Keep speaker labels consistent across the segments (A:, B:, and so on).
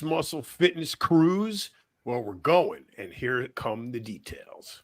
A: Muscle Fitness Cruise? Well, we're going, and here come the details.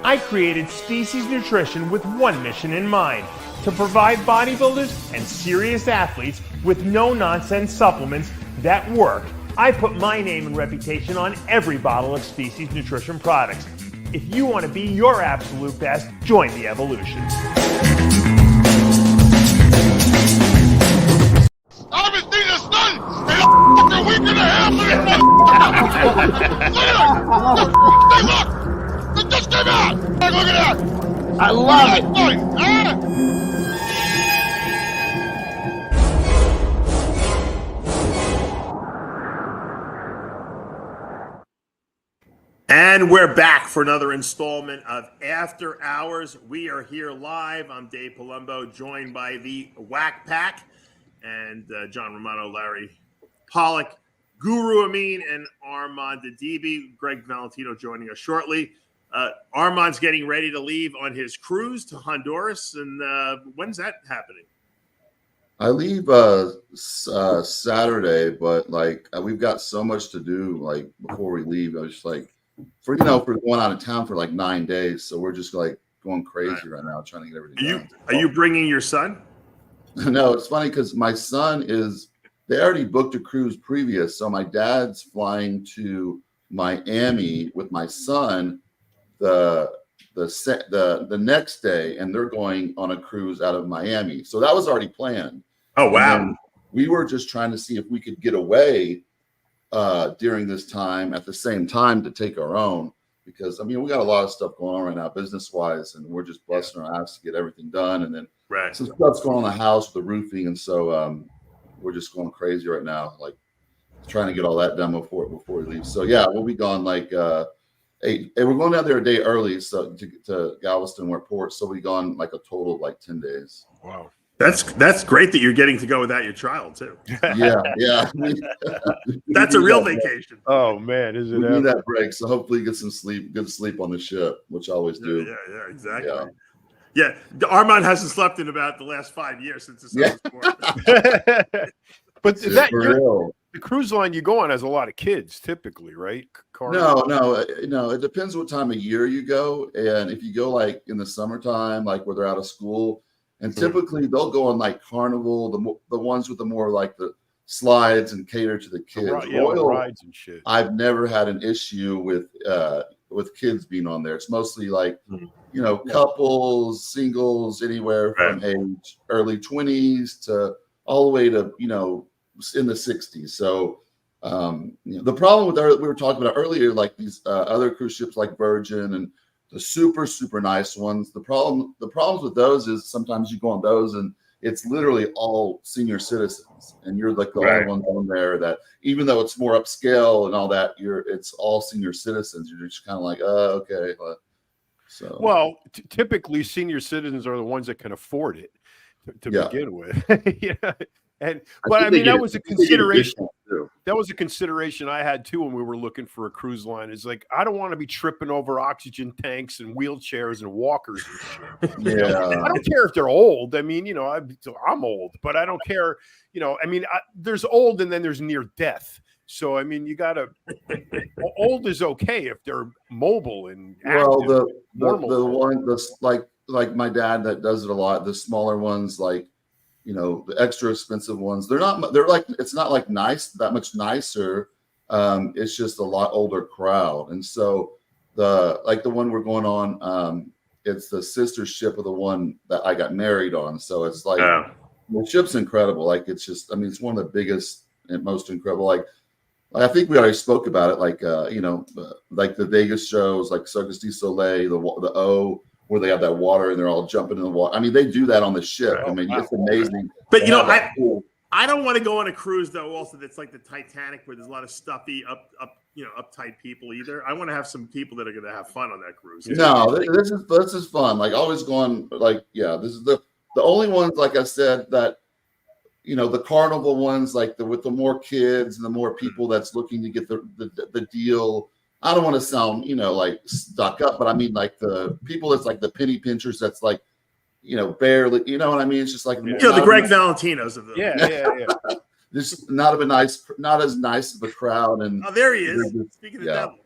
A: I created Species Nutrition with one mission in mind: to provide bodybuilders and serious athletes with no-nonsense supplements that work. I put my name and reputation on every bottle of Species Nutrition products. If you want to be your absolute best, join the evolution.
B: I haven't seen the sun in a week and a half. Hey, look! It just came out! Look at that!
C: I love it!
D: And we're back for another installment of After Hours. We are here live. I'm Dave Palumbo, joined by the Whack Pack and John Romano, Larry Pollock, Guru Amin, and Armand DIDDY. Greg Valentino joining us shortly. Armand's getting ready to leave on his cruise to Honduras. And when's that happening?
E: I leave Saturday, but like we've got so much to do. Like before we leave, I was just like, for going out of town for like 9 days, so we're just like going crazy right now, trying to get everything done.
D: Are you bringing your son?
E: No, it's funny because my son they already booked a cruise previous, so my dad's flying to Miami with my son the next day, and they're going on a cruise out of Miami. So that was already planned.
D: Oh, wow.
E: We were just trying to see if we could get away during this time at the same time to take our own, because I mean, we got a lot of stuff going on right now business wise, and we're just busting our ass to get everything done. And then some stuff's going on in the house with the roofing. And so we're just going crazy right now, like trying to get all that done before we leave. So yeah, we'll be gone like, we're going down there a day early, so to Galveston Airport. So we gone like a total of like 10 days.
D: Wow, that's great that you're getting to go without your child too.
E: Yeah.
D: That's a real vacation.
A: Oh man, is it?
E: We need that break, so hopefully get some sleep, good sleep on the ship, which I always do.
D: Yeah, exactly. Yeah, Armand hasn't slept in about the last 5 years since the son was born.
A: But the cruise line you go on has a lot of kids, typically, right?
E: No. It depends what time of year you go, and if you go like in the summertime, like where they're out of school, and typically they'll go on like Carnival, the ones with the more like the slides and cater to the kids.
A: Royal rides and shit.
E: I've never had an issue with kids being on there. It's mostly like couples, singles, anywhere from age early 20s to all the way to in the 60s. So the problem with we were talking about earlier, like these other cruise ships like Virgin and the super nice ones, the problems with those is sometimes you go on those and it's literally all senior citizens, and you're like the only ones on there that, even though it's more upscale and all that, it's all senior citizens. You're just kind of like, okay. So
A: well, typically senior citizens are the ones that can afford it to begin with. But I mean, that was a consideration. That was a consideration I had too when we were looking for a cruise line. It's like, I don't want to be tripping over oxygen tanks and wheelchairs and walkers and shit.
E: Yeah.
A: I don't care if they're old. I mean, I'm old, but I don't care. I mean, there's old and then there's near death. So I mean, you gotta. Old is okay if they're mobile and active.
E: Well, like my dad that does it a lot. The smaller ones, like the extra expensive ones, they're like, it's not like that much nicer. It's just a lot older crowd. And so the one we're going on, it's the sister ship of the one that I got married on. So it's like, the ship's incredible. Like, it's just, I mean, it's one of the biggest and most incredible, like I think we already spoke about it, like like the Vegas shows, like Cirque du Soleil, the O, where they have that water and they're all jumping in the water. I mean, they do that on the ship. I mean, it's amazing.
D: But I don't want to go on a cruise though. Also, that's like the Titanic, where there's a lot of stuffy, uptight people. Either I want to have some people that are going to have fun on that cruise.
E: No, this is fun. Like always going. Like this is the only ones. Like I said, that the carnival ones, like with the more kids and the more people that's looking to get the deal. I don't want to sound like stuck up, but I mean like the people that's like the penny pinchers. That's like barely. You know what I mean? It's just like
D: the Greg Valentinos of them.
E: Yeah. Just not as nice of a crowd. And
D: there he is. Speaking of devil.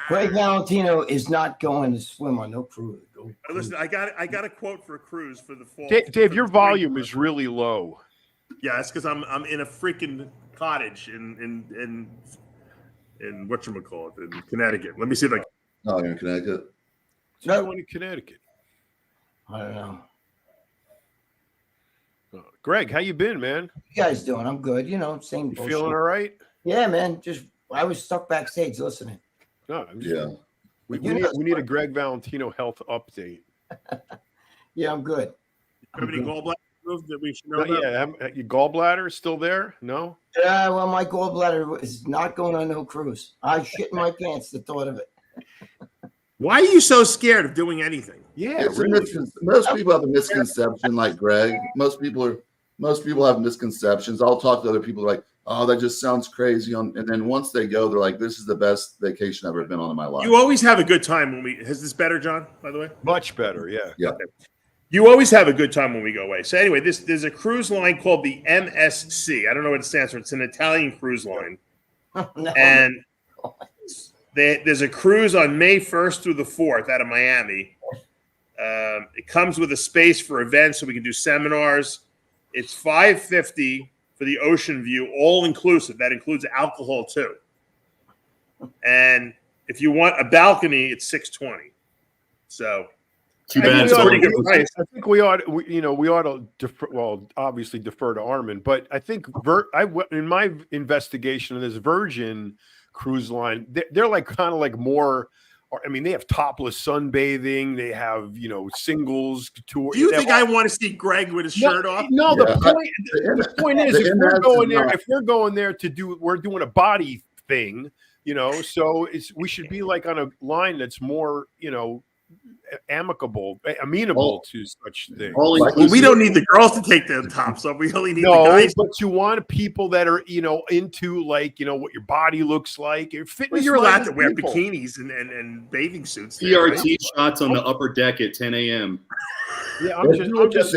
C: Greg Valentino is not going to swim on no cruise.
D: Listen, I got a quote for a cruise for the fall.
F: Dave, your volume is really low.
D: Yeah, that's because I'm in a freaking cottage in whatchamacallit, in Connecticut. Let me see if I can.
E: Oh, you're in Connecticut?
F: No one in Connecticut.
C: I don't know.
F: Greg, how you been, man?
C: You guys doing? I'm good. Same.
F: You feeling all right?
C: Yeah, man. I was stuck backstage listening.
F: No, we need a Greg Valentino health update.
C: Yeah, I'm good.
D: Have any gallbladder moves that we should know about?
F: Yeah, your gallbladder still there? No.
C: Yeah, well, my gallbladder is not going on no cruise. I shit in my pants the thought of it.
D: Why are you so scared of doing anything?
F: Yeah,
E: most people have a misconception, like Greg. Most people have misconceptions. I'll talk to other people like, oh, that just sounds crazy. And then once they go, they're like, this is the best vacation I've ever been on in my life.
D: You always have a good time when is this better, John, by the way?
F: Much better, yeah.
E: Yeah.
D: Okay. You always have a good time when we go away. So anyway, there's a cruise line called the MSC. I don't know what it stands for. It's an Italian cruise line.
C: No.
D: And there's a cruise on May 1st through the 4th out of Miami. It comes with a space for events, so we can do seminars. It's $550 for the ocean view, all inclusive. That includes alcohol too. And if you want a balcony, it's $620. So
G: too bad.
D: It's pretty good price.
F: I think we ought to defer. Well, obviously defer to Armin, but I think in my investigation of this Virgin cruise line, they're like kind of like more. I mean, they have topless sunbathing. They have singles tour.
D: Do you think I want to see Greg with his shirt off?
F: No. Yeah. The point is, if we're going there to do, we're doing a body thing. So we should be like on a line that's more amenable to such things.
D: Well, we don't need the girls to take their tops off. We only need the guys.
F: But you want people that are into what your body looks like.
D: Well, you're allowed to wear bikinis and bathing suits.
G: PRT shots on the upper deck at 10 a.m.
F: Yeah, I'm just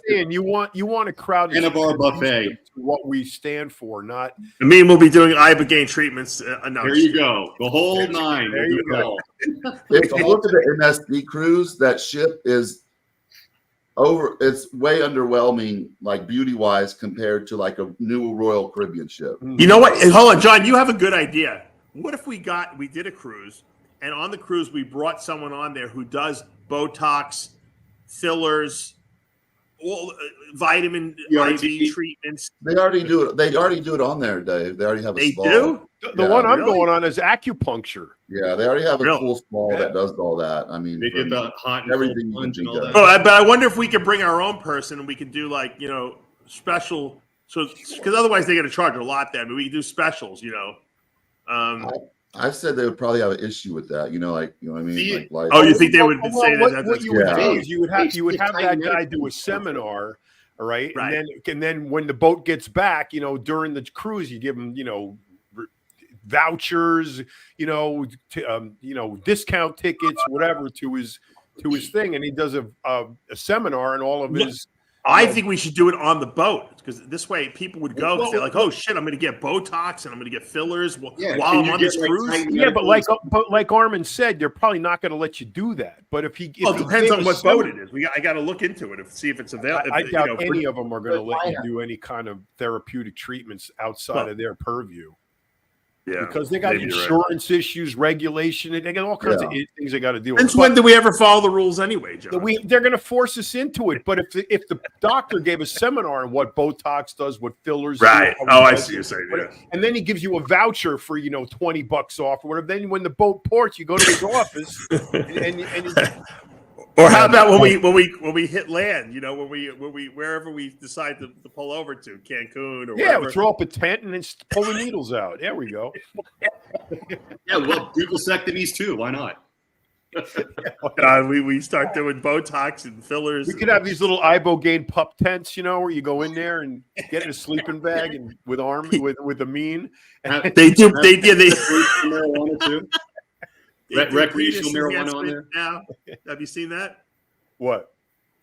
F: saying you want a crowd
G: and a bar buffet.
F: What we stand for, not.
D: I mean, we'll be doing ibogaine treatments.
G: There you go, the whole nine.
F: There you go.
E: If you look at the MSC cruise, that ship is it's way underwhelming, like beauty wise, compared to like a new Royal Caribbean ship.
D: You know what? Hold on, John. You have a good idea. What if we did a cruise, and on the cruise we brought someone on there who does Botox, fillers, all vitamin IV treatments.
E: They already do it. They already do it on there, Dave. They already have a spa.
D: They do?
F: The one I'm going on is acupuncture.
E: Yeah, they already have a cool spa that does all that. I mean,
G: they did the hot and
E: everything
G: plunge and all that.
D: But I wonder if we could bring our own person and we could do like special. So because otherwise they got to charge a lot. Then we could do specials.
E: I said they would probably have an issue with that. You know what I mean?
D: You think they would say that?
F: What you would do is you would have that guy do a seminar, all right? And then when the boat gets back, during the cruise, you give him, vouchers, discount tickets, whatever to his thing, and he does a seminar and all of his.
D: I think we should do it on the boat because this way people would go because they're like, "Oh shit, I'm going to get Botox and I'm going to get fillers while I'm on this cruise."
F: Yeah, but like Armin said, they're probably not going to let you do that. But if it
D: depends on what boat it is. I got to look into it to see if it's available.
F: I doubt any of them are going to let you do any kind of therapeutic treatments outside of their purview.
D: Yeah,
F: because they got insurance issues, regulation, they got all kinds of things they got to deal with.
D: Since when do we ever follow the rules anyway, John?
F: They're going to force us into it. But if the doctor gave a seminar on what Botox does, what fillers do,
D: I see you're saying,
F: and then he gives you a voucher for $20 off or whatever. Then when the boat ports, you go to his office and
D: Or how about when we hit land? You know, when we wherever we decide to pull over to, Cancun or wherever.
F: we throw up a tent and then pull the needles out. There we go.
G: Yeah, well, do vasectomies too. Why not?
D: We start doing Botox and fillers.
F: We could have these little ibogaine pup tents, you know, where you go in there and get in a sleeping bag and with a mean.
D: They do. They
G: marijuana too. Recreational marijuana on there.
D: Now, have you seen that?
F: What?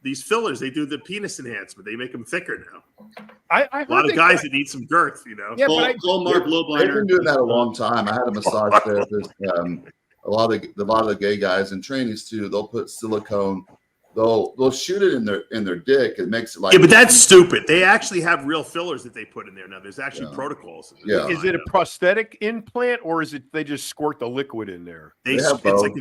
D: These fillers, they do the penis enhancement. They make them thicker now.
F: I heard
D: a lot of guys that need some girth, you know.
F: Yeah,
G: Call Mark
E: They've
G: Lobliner.
E: been doing that a long time. I had a massage therapist. A lot of the gay guys and trainees too. They'll put silicone. They'll shoot it in their dick. It makes it like
D: but that's stupid. They actually have real fillers that they put in there now. There's actually protocols.
E: Yeah.
F: Is it a prosthetic implant or is it they just squirt the liquid in there?
D: It's like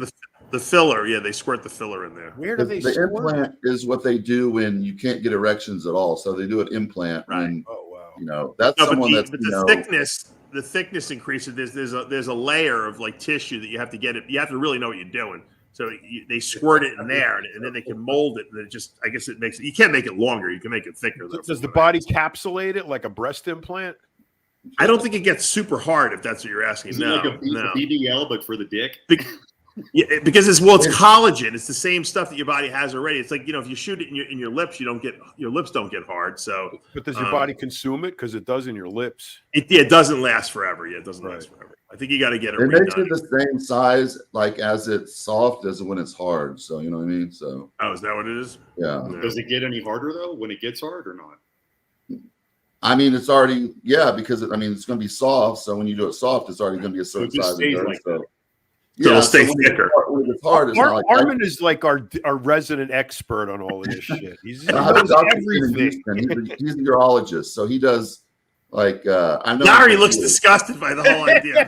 D: the filler. Yeah, they squirt the filler in there.
F: Where do they?
E: The implant is what they do when you can't get erections at all. So they do an implant.
D: Right.
E: And,
F: Oh wow.
E: you know, that's someone that's
D: the thickness increases. There's a layer of like tissue that you have to get it. You have to really know what you're doing. So they squirt it in there, and then they can mold it. And it just, I guess it makes it. You can't make it longer. You can make it thicker.
F: Does the body capsulate it like a breast implant?
D: I don't think it gets super hard if that's what you're asking.
G: Is it like a BBL but for the dick?
D: Yeah, because it's collagen. It's the same stuff that your body has already. It's like, you know, if you shoot it in your lips, your lips don't get hard. So,
F: but does your body consume it? Because it does in your lips.
D: It doesn't last forever. Yeah, it doesn't last forever. I think you got to get it.
E: It makes it the same size, like as it's soft as when it's hard. So you know what I mean. So
D: is that what it is?
E: Yeah.
G: Does it get any harder though when it gets hard or not?
E: I mean, it's already because it's going to be soft. So when you do it soft, it's already going to be a certain size.
D: So it'll stay thicker.
E: When it's hard,
F: Armin is like our resident expert on all of this shit. He knows everything.
E: He's a urologist, so he does like I know.
D: Larry looks disgusted by the whole idea.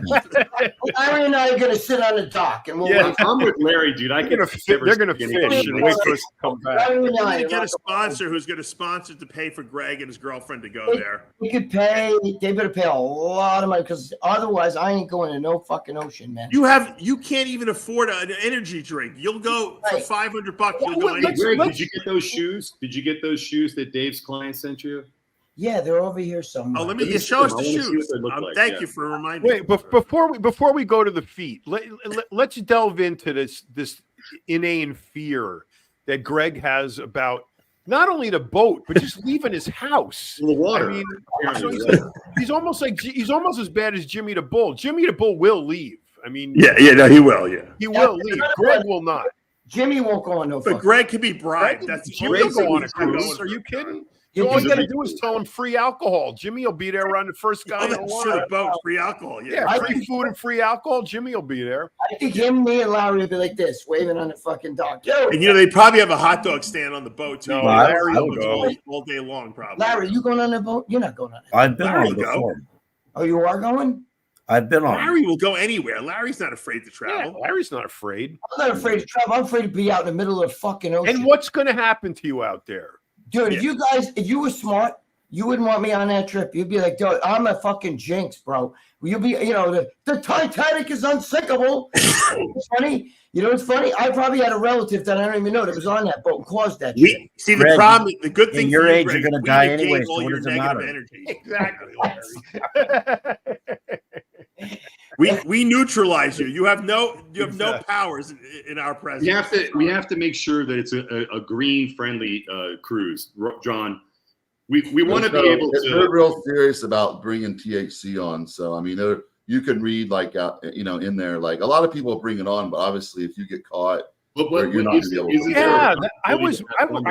C: Larry and I are going to sit on the dock, and
G: I'm with Larry, dude.
F: They're going to fish and wait for us to come back.
D: We're going to get a sponsor who's going to sponsor to pay for Greg and his girlfriend to go there.
C: We could pay. They better pay a lot of money because otherwise, I ain't going to no fucking ocean, man.
D: You can't even afford an energy drink. You'll go for $500. You'll go anywhere.
G: Greg, did you get those shoes? Did you get those shoes that Dave's client sent you?
C: Yeah, they're over here somewhere.
D: Oh, let me show us the shoes. Thank you for reminding me.
F: Wait, before we go to the feet, let's delve into this inane fear that Greg has about not only the boat but just leaving his house.
G: The water.
F: I mean, he's almost as bad as Jimmy the Bull. Jimmy the Bull will leave. I mean,
D: no, he will. Yeah,
F: he will leave. Greg will not.
C: Jimmy won't go on no.
D: But Greg can be bribed.
F: Jimmy will go on a cruise. Are you kidding? All you got to do is tell him free alcohol. Jimmy will be there around the first guy.
D: The boat, free alcohol. Yeah,
F: free food and free alcohol. Jimmy will be there.
C: I think me, and Larry will be like this, waving on the fucking dock.
D: And they probably have a hot dog stand on the boat too.
F: No,
D: Larry will go all day long. Probably.
C: Larry, you going on the boat? You're not going on it.
H: I've been on before.
C: Oh, you are going?
H: I've been on.
D: Larry will go anywhere. Larry's not afraid to travel.
F: Yeah, Larry's not afraid.
C: I'm not afraid to travel. I'm afraid to be out in the middle of the fucking ocean.
F: And what's going to happen to you out there?
C: Dude, if you were smart, you wouldn't want me on that trip. You'd be like, dude, I'm a fucking jinx, bro. You'll be, the Titanic is unsinkable. It's funny. You know what's funny? I probably had a relative that I don't even know that was on that boat and caused that shit.
D: See, the problem, the good thing
H: in your age,
D: Greg,
H: you're going to die anyway,
D: so
H: what does it matter?
D: Exactly, Larry. we neutralize you. You have no powers in our presence.
G: We have to make sure that it's a green friendly cruise, John. We want to be able to.
E: They're real serious about bringing THC on. So I mean, you can read in there, like a lot of people bring it on, but obviously if you get caught, you're not going to be able to.
F: Yeah, I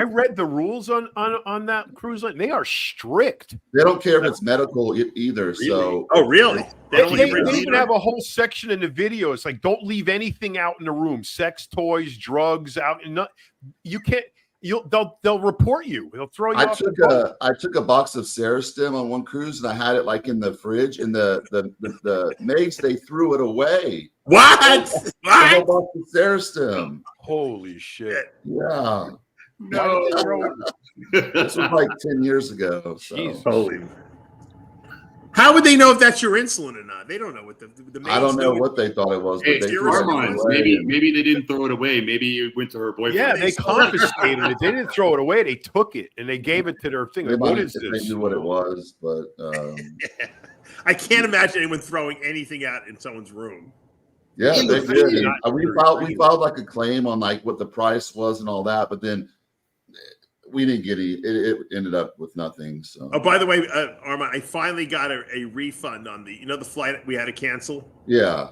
F: read the rules on that cruise line. They are strict.
E: They don't care if it's medical either. So
D: really?
F: They even have a whole section in the video. It's like, don't leave anything out in the room. Sex toys, drugs out. You can't. They'll report you. They'll throw you.
E: I took a box of Ceristim on one cruise and I had it like in the fridge, and the maids, they threw it away.
D: What?
E: A box of Ceristim.
F: Holy shit!
E: Yeah.
D: No.
E: This was like 10 years ago. So.
F: Jeez.
D: Holy. How would they know if that's your insulin or not? They don't know what the
E: I don't know
D: do.
E: what they thought it was.
G: Hey,
E: But they
G: hormones. Maybe they didn't throw it away. Maybe it went to her boyfriend.
F: Yeah, they confiscated it. They didn't throw it away. They took it and they gave it to their thing.
E: They
F: What
E: might-
F: is
E: if
F: this?
E: They knew what it was, but
D: I can't imagine anyone throwing anything out in someone's room.
E: yeah,
F: In
E: they
F: the
E: did.
F: video,
E: And we filed like a claim on like what the price was and all that, but then we didn't get it ended up with nothing. So
D: Oh, by the way, Arma, I finally got a refund on the flight we had to cancel
E: yeah,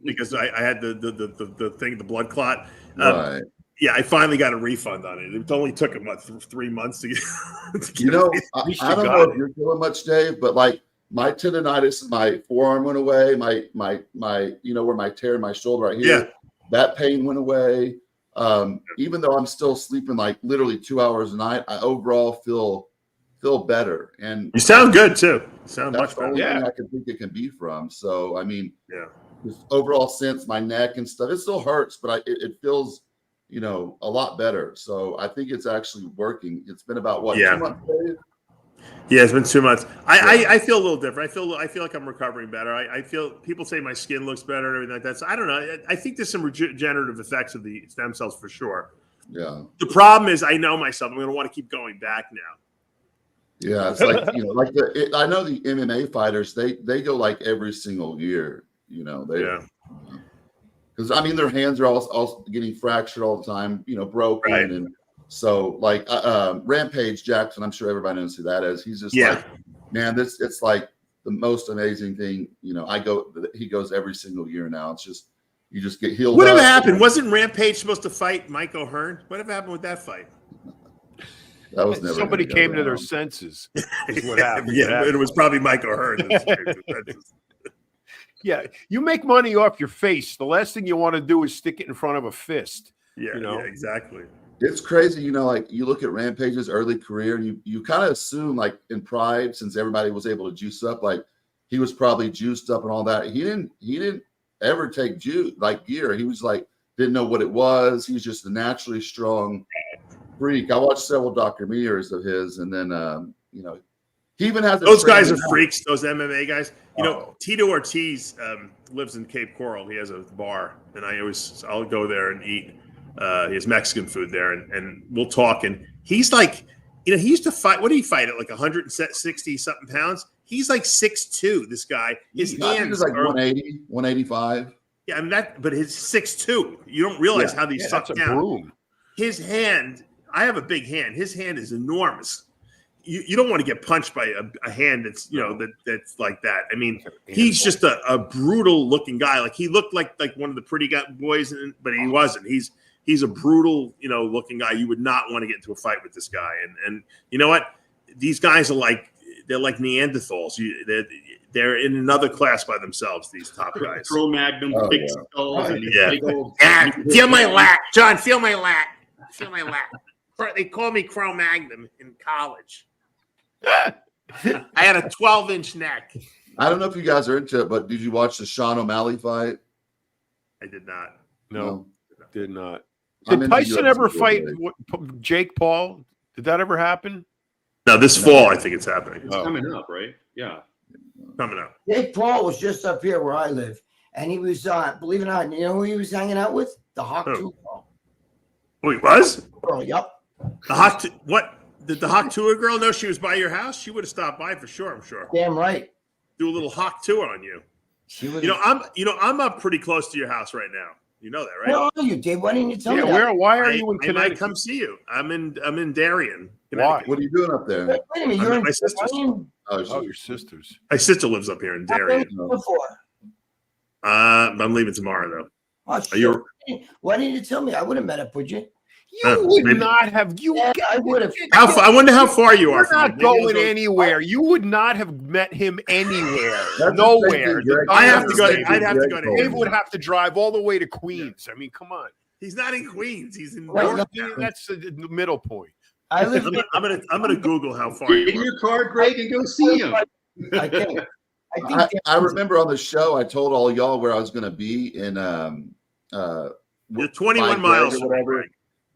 D: because I had the thing, the blood clot.
E: right.
D: Yeah, I finally got a refund on it. It only took what 3 months to get.
E: You know,
F: least
E: I
F: you
E: don't
F: got
E: know
F: it.
E: if you're feeling much, Dave, but like my tendonitis in my forearm went away. My where my tear in my shoulder right here,
D: Yeah.
E: that pain went away. Even though I'm still sleeping like literally 2 hours a night, I overall feel better. And
D: You sound good too. You sound
E: that's
D: much
E: the
D: better.
E: only
F: Yeah.
E: thing I can think it can be from. So I mean,
D: Yeah.
E: just overall sense, my neck and stuff, it still hurts, but it feels a lot better. So I think it's actually working. It's been about what,
D: Yeah.
E: 2 months, Dave?
D: Yeah, it's been 2 months. I feel a little different. I feel like I'm recovering better. I feel people say my skin looks better and everything like that. So I don't know. I think there's some regenerative effects of the stem cells for sure.
E: Yeah.
D: The problem is I know myself. I'm going to want to keep going back now.
E: Yeah, it's like I know the MMA fighters. They go like every single year.
D: Yeah.
E: Because I mean their hands are all getting fractured all the time. Broken,
D: Right.
E: and so like Rampage Jackson. I'm sure everybody knows who that is. He's just
D: Yeah.
E: like, man, it's like the most amazing thing. He goes every single year now. It's just you just get healed.
D: Whatever
E: up.
D: happened? Wasn't Rampage supposed to fight Mike O'Hearn? Whatever happened with that fight?
E: That was never
F: Somebody
E: gonna go
F: came to their
E: down.
F: senses. Is what happened.
D: Yeah, it was probably Mike O'Hearn.
F: Yeah, you make money off your face. The last thing you want to do is stick it in front of a fist.
D: Yeah,
F: Yeah,
D: exactly.
E: It's crazy, like you look at Rampage's early career and you kind of assume like in Pride, since everybody was able to juice up, like he was probably juiced up and all that. He didn't ever take gear. He was like, didn't know what it was. He was just a naturally strong freak. I watched several documentaries of his, and then he even has
D: Those guys are freaks. Those MMA guys. Tito Ortiz lives in Cape Coral. He has a bar, and I'll go there and eat. He has Mexican food there, and we'll talk. And he's like, he used to fight. What did he fight at? Like 160 something pounds. He's like 6'2". This guy. His hands
E: is like
D: are
E: 180, 185.
D: Yeah, I mean but his 6'2". You don't realize how these suck
F: that's a
D: down.
F: broom.
D: His hand. I have a big hand. His hand is enormous. You don't want to get punched by a hand that's that's like that. I mean, he's just a brutal looking guy. Like he looked like one of the pretty boys, but he wasn't. He's a brutal looking guy. You would not want to get into a fight with this guy. And you know what? These guys are they're like Neanderthals. They're in another class by themselves. These top guys.
G: Cro-Magnon, big skulls, and
D: Yeah.
G: big old.
D: Feel my lat, John. Feel my lat. Feel my lat. They called me Cro-Magnon in college. I had a 12-inch neck.
E: I don't know if you guys are into it, but did you watch the Sean O'Malley fight?
D: I did not.
F: No, did not.
E: I'm
F: Did
E: into
F: Tyson
E: UFC
F: ever
E: too,
F: fight
E: Dave.
F: Jake Paul? Did that ever happen?
D: No, this fall I think it's happening.
G: It's coming up, right? Yeah.
D: Coming up.
C: Jake Paul was just up here where I live, and he was, believe it or not, you know who he was hanging out with? The Hawk
D: Who?
C: 2 girl.
D: Oh, he was?
C: Girl, yep.
D: The Hawk. What? Did the Hawk tour girl know she was by your house? She would have stopped by for sure. I'm sure.
C: Damn right.
D: Do a little Hawk tour on you.
C: She was.
D: I'm up pretty close to your house right now. You know that, right?
C: Where are you, Dave? Why didn't you tell me that?
F: Why are you in
D: I might
F: Connecticut?
D: come see you. I'm in Darien.
F: Why?
E: What are you doing up there?
C: Wait a minute,
D: I'm
C: you're
D: at
C: in
D: my sister's.
C: Darien?
F: Oh, your sisters.
D: My sister lives up here in
C: How long
D: Darien.
C: you been for?
D: I'm leaving tomorrow though.
C: Oh, shit.
D: you-
C: Why didn't you tell me? I would have met up with you.
F: You would
D: maybe-
F: not have.
C: Yeah, I would have.
D: I wonder how far you are.
F: We're
D: from
F: not
D: me. Maybe I'll
F: going
D: go-
F: anywhere. You would not have met him anywhere.
E: That's the
F: Nowhere.
E: same thing, Greg.
D: I have to go.
E: That's the
D: I'd have to
E: same
D: go
E: thing,
D: to
E: Greg.
F: Dave
D: him.
F: would have to drive all the way to Queens. I mean, come on.
D: He's not in Queens. He's in.
C: Right,
D: North.
C: no.
F: That's the middle point.
C: I live.
D: I'm gonna Google how far
G: Get in
D: you are.
G: your car, Greg, and go see him.
C: I think.
E: I remember on the show I told all y'all where I was going to be in
D: You're 21 miles
E: or
D: from
E: whatever.
D: Greg.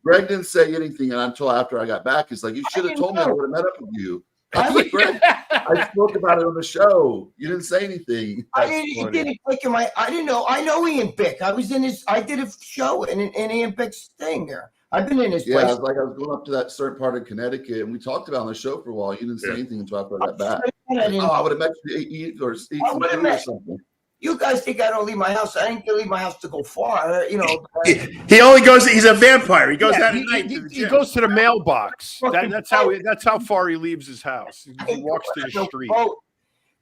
E: Greg didn't say anything, and until after I got back, he's like, "You should have told me. I would have met up with you." I spoke about it on the show. You didn't say anything.
C: It didn't click in my. I didn't know. I know Ian Bick. I was in his. I did a show in Ian Bick's thing there. I've been in his place.
E: I was going up to that certain part of Connecticut, and we talked about it on the show for a while. You didn't say anything until I brought that back. I would have met you to eat some food or something.
C: You guys think I don't leave my house? I didn't leave my house to go far. You know.
D: He only goes. He's a vampire. He goes out at night.
F: He goes to the mailbox. That's how far he leaves his house. He walks to the street.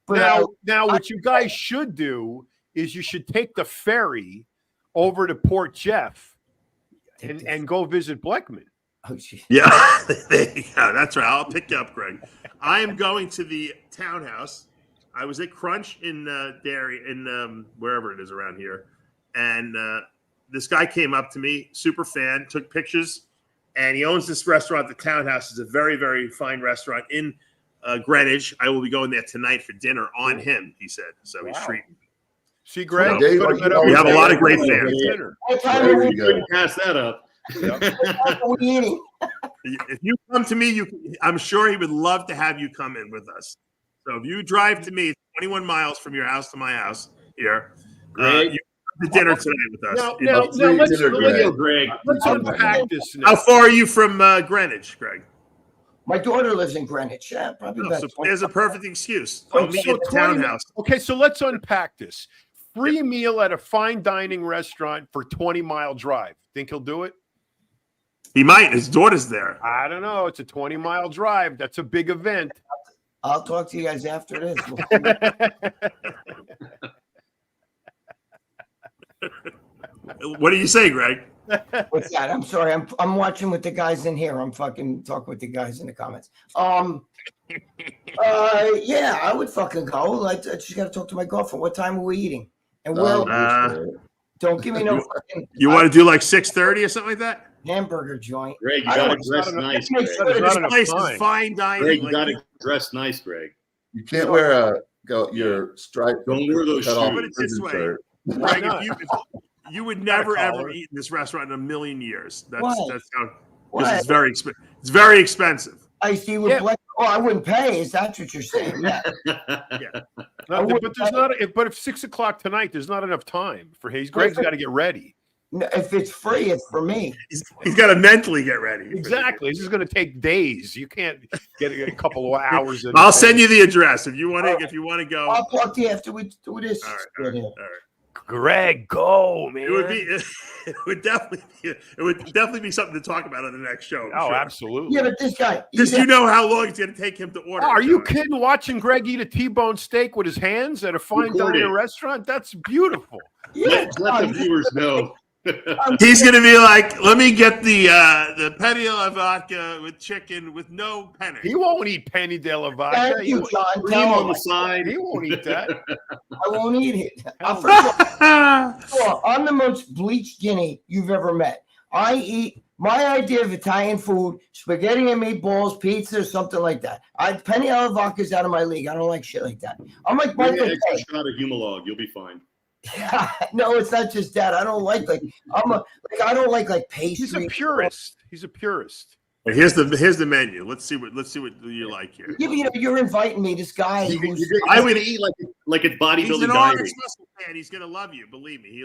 F: Now, what you guys should do is you should take the ferry over to Port Jeff and go visit Bleckman.
C: Oh, geez.
D: Yeah, there you go. That's right. I'll pick you up, Greg. I am going to the townhouse. I was at Crunch in Derry, in wherever it is around here, and this guy came up to me, super fan, took pictures, and he owns this restaurant. The Townhouse is a very, very fine restaurant in Greenwich. I will be going there tonight for dinner on him, he said. So he's treating me.
F: See, Greg,
D: we have a lot of great fans.
G: You couldn't pass that up.
D: If you come to me, I'm sure he would love to have you come in with us. So if you drive to me, 21 miles from your house to my house here, you come to dinner tonight with us.
F: Let's unpack this now.
D: How far are you from Greenwich, Greg?
C: My daughter lives in Greenwich. Yeah, probably.
D: So there's a perfect excuse. I'll meet you at the Townhouse.
F: Okay, so let's unpack this. Free meal at a fine dining restaurant for 20-mile drive. Think he'll do it?
D: He might. His daughter's there.
F: I don't know. It's a 20-mile drive. That's a big event.
C: I'll talk to you guys after this.
D: What do you say, Greg?
C: What's that? I'm sorry. I'm watching with the guys in here. I'm fucking talking with the guys in the comments. Yeah, I would fucking go. I just got to talk to my girlfriend. What time are we eating? And don't give me no fucking.
D: You want to do like 6:30 or something like that?
C: Hamburger joint.
G: Greg, you got to dress nice.
D: This place is fine dining.
G: Greg, you got to dress nice, Greg.
E: You can't wear your striped.
G: Don't wear those shoes.
D: Put it this way, Greg, if you would never ever eat in this restaurant in a million years. That's how. Because it's very expensive. It's very expensive.
C: I see. I wouldn't pay. Is that what you're saying? Yeah.
F: But there's not. But if 6 o'clock tonight, there's not enough time for Hayes. Greg's got to get ready.
C: No, if it's free, it's for me.
D: He's got to mentally get ready.
F: Exactly. This is going to take days. You can't get a couple of hours.
D: I'll send you the address if you want to. If you want to go,
C: I'll talk to you after we do this.
D: All right.
F: Greg, go, man.
D: It would definitely be something to talk about on the next show.
F: Sure. Absolutely.
C: Yeah, but this guy,
D: because you know how long it's going to take him to order.
F: Are you kidding? Watching Greg eat a T-bone steak with his hands at a fine dining restaurant? That's beautiful.
C: Yeah,
G: let the viewers know.
D: He's going to be like, let me get the penny de la vodka with chicken with no penny.
F: He won't eat penny de la vodka.
C: Thank you, John.
G: Cream on the side.
F: He won't eat that.
C: I won't eat it. I'm the most bleached guinea you've ever met. I eat my idea of Italian food, spaghetti and meatballs, pizza, or something like that. Penny de la vodka is out of my league. I don't like shit like that. I'm like Michael.
G: Extra shot of Humalog. You'll be fine.
C: No, it's not just that. I don't like I don't like pastry.
F: He's a purist. He's a purist.
D: Here's the menu. Let's see what you like here.
C: Yeah, you're inviting me. This guy.
G: I would eat like it's bodybuilding.
D: He's an honest muscle fan. He's gonna love you. Believe me.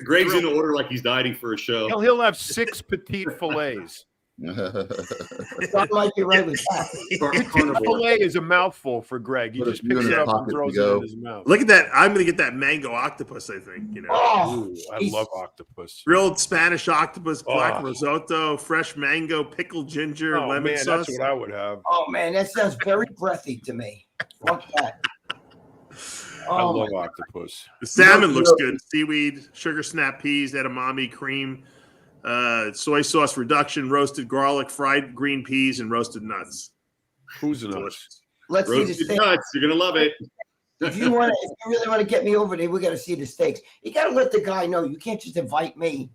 G: Greg's gonna order like he's dieting for a show.
F: He'll have 6 petite fillets.
C: That might be right with that.
F: Petite fillet is a mouthful for Greg. He just picks it up and throws it in his mouth.
D: Look at that! I'm gonna get that mango octopus. I think
F: I love octopus.
D: Grilled Spanish octopus, black risotto, fresh mango, pickled ginger, lemon sauce.
F: That's what I would have.
C: Oh man, that sounds very breathy to me. Fuck that.
F: I love octopus.
D: The salmon looks good. Seaweed, sugar snap peas, edamame, cream, soy sauce reduction, roasted garlic, fried green peas, and roasted nuts.
F: Who's nuts?
C: Let's see the
G: Roasted
C: steak.
G: nuts. You're gonna love it.
C: If you really want to get me over there, we got to see the steaks. You got to let the guy know. You can't just invite me.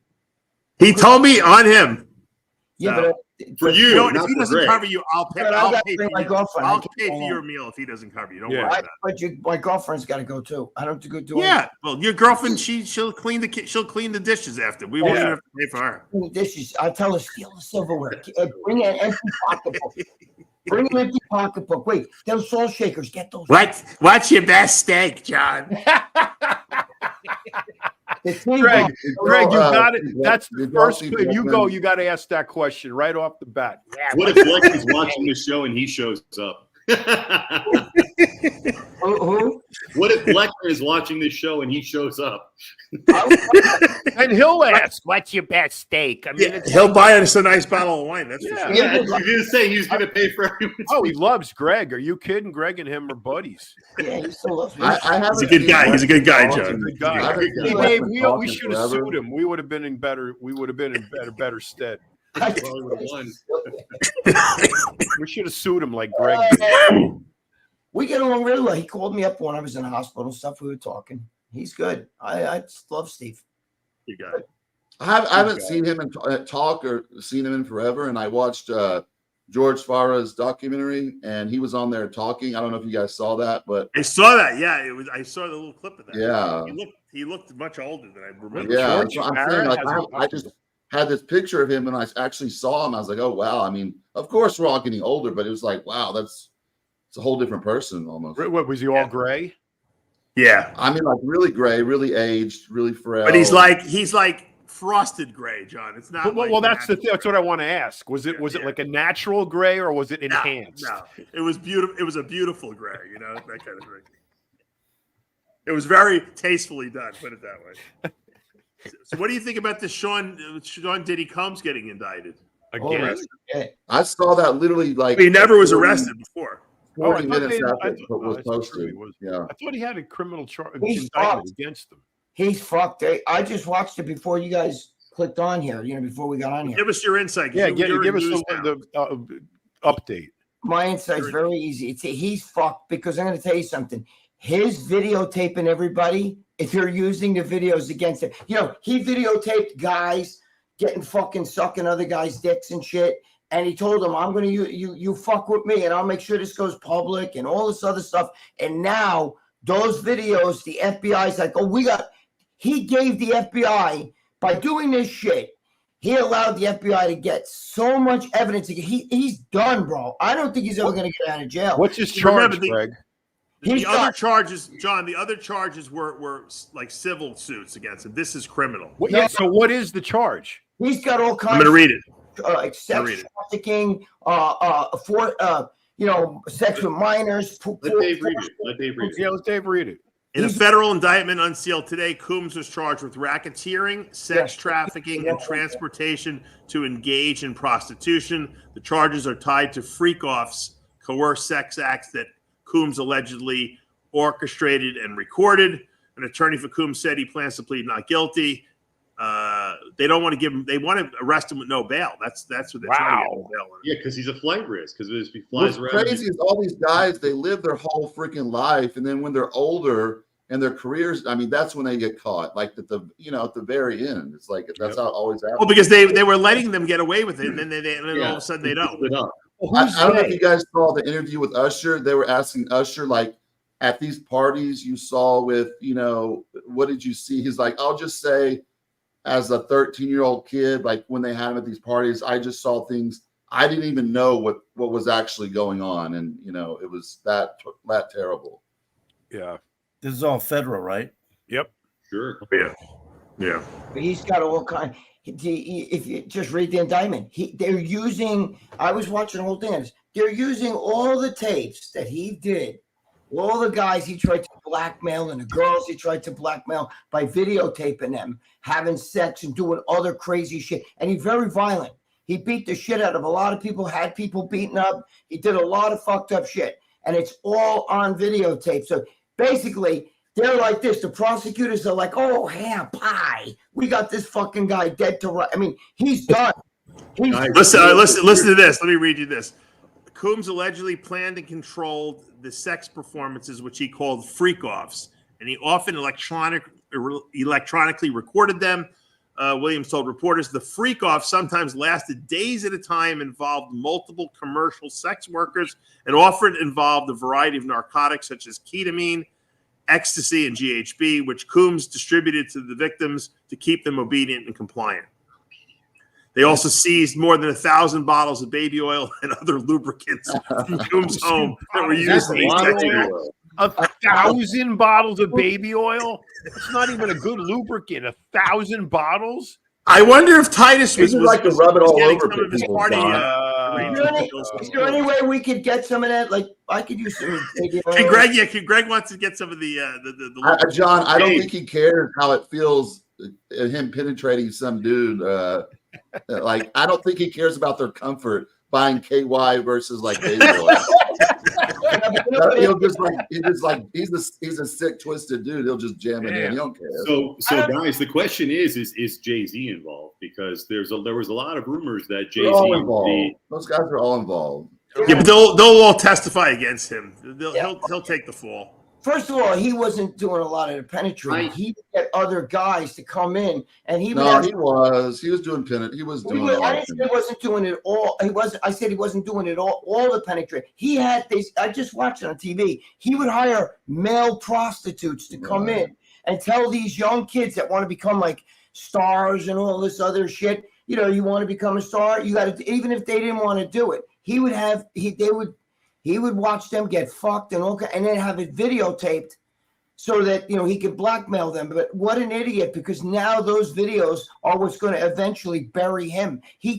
D: He told me on him.
C: Yeah, but
G: For you,
D: No, if
G: not
D: he
G: for
D: doesn't
G: Greg.
D: cover you, I'll pay.
C: But I gotta bring my girlfriend. I
D: I'll
C: can't
D: pay
C: go
D: for your
C: alone.
D: meal if he doesn't cover you. Don't
F: Yeah.
D: worry about that.
C: But my girlfriend's got to go too. I don't have to go do
D: Yeah, well, your girlfriend, she'll clean the dishes after. We won't even have to pay for her.
C: the dishes. I'll tell her steal the silverware. Bring an empty pocketbook. Bring an empty pocketbook. Wait, those salt shakers, get those.
D: What's your best steak, John?
F: Greg, you got it. That's the
E: did
F: first.
E: y'all see
F: If you
E: Blackman?
F: go, you got to ask that question right off the bat.
G: What if Lex is watching the show and he shows up?
C: Who?
G: What if Fleckner is watching this show and he shows up?
F: And he'll ask, "What's your best steak?" I mean,
D: He'll buy us a nice bottle of wine. That's for sure.
G: Yeah, I was going to say he's going to pay for everyone.
F: oh, he loves Greg. Are you kidding? Greg and him are buddies.
C: Yeah, he still loves me.
D: He's a good guy. He's a good guy, John.
F: Good guy.
E: I haven't seen
F: Hey, Dave,
E: Blackman
F: we
E: talking
F: should have
E: forever.
F: sued him. We would have been in better. We would have been in better stead.
G: Probably would have won.
F: We should have sued him like Greg did.
C: We get along really well. He called me up when I was in the hospital and stuff. We were talking. He's good. I just love Steve.
D: You got it.
E: I haven't seen him in talk or seen him in forever, and I watched George Farah's documentary, and he was on there talking. I don't know if you guys saw that, but
D: I saw that. Yeah, it was. I saw the little clip of that.
E: yeah,
D: He looked much older than I remember.
E: yeah.
F: George
E: So I'm
F: Farah
E: saying, like,
F: has
E: I just had this picture of him, and I actually saw him. I was like, oh wow. I mean, of course we're all getting older, but it was like, wow, it's a whole different person almost.
F: What was he all gray?
D: Yeah,
E: I mean, like really gray, really aged, really frail.
D: but he's like frosted gray, John. It's not.
F: Well,
D: like
F: that's that's what I want to ask. Was it like a natural gray or was it enhanced?
D: No, it was beautiful. It was a beautiful gray, that kind of thing. It was very tastefully done. Put it that way. So, what do you think about this Sean Diddy Combs getting indicted?
F: Again?
C: Yeah.
E: I saw that literally like
D: He never was arrested before.
E: 40
F: I thought
E: minutes
F: they-
E: after
F: I
E: it
F: thought-
E: was
F: that's
E: posted.
F: true, he was.
E: Yeah.
F: I thought he had a criminal charge
C: He's
F: indictment
C: fucked.
F: against him.
C: He's fucked. I just watched it before you guys clicked on here, before we got on here.
D: Give us your insight. 'cause
F: Yeah,
D: you're
F: give
D: in
F: us
D: news now.
F: the update.
C: My insight's very easy. He's fucked because I'm going to tell you something. His videotaping everybody, if you're using the videos against him, he videotaped guys getting fucking sucking other guys' dicks and shit. And he told them, I'm going to, you fuck with me and I'll make sure this goes public and all this other stuff. And now those videos, the FBI's like, he gave the FBI, by doing this shit, he allowed the FBI to get so much evidence. He's done, bro. I don't think he's ever going to get out of jail.
F: What's his
D: Remember,
F: charge, Greg?
D: The other charges, John, the other charges were like civil suits against him. This is criminal.
F: So what is the charge?
C: He's got all
D: I'm
C: kinds
D: going to read it.
C: like sex trafficking, sex with minors.
G: Let Dave read it.
F: Yeah, let Dave read it.
D: In a federal indictment unsealed today, Coombs was charged with racketeering, sex trafficking, and transportation to engage in prostitution. The charges are tied to freak-offs, coerced sex acts that Coombs allegedly orchestrated and recorded. An attorney for Coombs said he plans to plead not guilty. They don't want to give him. They want to arrest him with no bail. That's what they're trying to get bail on.
G: Yeah, because he's a flight risk. Because if he
E: What's
G: flies around,
E: crazy is all these guys, they live their whole freaking life, and then when they're older and their careers, I mean, that's when they get caught. Like at the very end, it's like that's how it always happens.
D: Well, because they were letting them get away with it, and then all of a sudden they don't.
E: I don't know if you guys saw the interview with Usher. They were asking Usher, like, at these parties you saw with, what did you see? He's like, I'll just say, as a 13-year-old kid, like when they had him at these parties, I just saw things I didn't even know what was actually going on, and it was that terrible.
F: Yeah,
H: this is all federal, right?
F: Yep.
G: Sure.
D: Yeah.
C: But he's got all kind. If you just read the indictment, they're using. I was watching the whole thing. They're using all the tapes that he did, all the guys he tried to blackmail and the girls he tried to blackmail by videotaping them having sex and doing other crazy shit. And he's very violent. He beat the shit out of a lot of people, had people beaten up. He did a lot of fucked up shit. And it's all on videotape. So basically, they're like this. The prosecutors are like, oh, ham pie. We got this fucking guy dead to right. I mean, he's done.
D: Listen to this. Let me read you this. Coombs allegedly planned and controlled the sex performances, which he called freak-offs, and he often electronically recorded them. Williams told reporters the freak-off sometimes lasted days at a time, involved multiple commercial sex workers, and often involved a variety of narcotics such as ketamine, ecstasy, and GHB, which Coombs distributed to the victims to keep them obedient and compliant. They also seized more than 1,000 bottles of baby oil and other lubricants from Coombs' home that were used in these sex acts.
F: 1,000 bottles of baby oil? It's not even a good lubricant. 1,000 bottles?
D: I wonder if Titus was
E: like to rub it all
D: getting
E: over
D: some of his
E: people,
D: party.
E: John.
C: Is there any way we could get some of that? Like, I could use some baby oil.
D: Hey, Greg, Greg wants to get some of the
E: John, I don't think he cares how it feels, him penetrating some dude. Like, I don't think he cares about their comfort buying KY versus like baby oil. He's a sick, twisted dude. He'll just jam it in. He don't care.
G: So guys, the question is Jay-Z involved? Because there was a lot of rumors that Jay-Z.
E: Those guys are all involved.
D: Yeah, but they'll all testify against him. He'll take the fall.
C: First of all, he wasn't doing a lot of the penetrating. He would get other guys to come in, and he
E: was doing penetrating. He was doing.
C: I didn't say he wasn't doing it all. I said he wasn't doing it all the penetrating. He had this. I just watched it on TV. He would hire male prostitutes to come in and tell these young kids that want to become like stars and all this other shit. You know, you want to become a star, you got to, even if they didn't want to do it. He would watch them get fucked and then have it videotaped so that, you know, he could blackmail them. But what an idiot, because now those videos are what's going to eventually bury him. The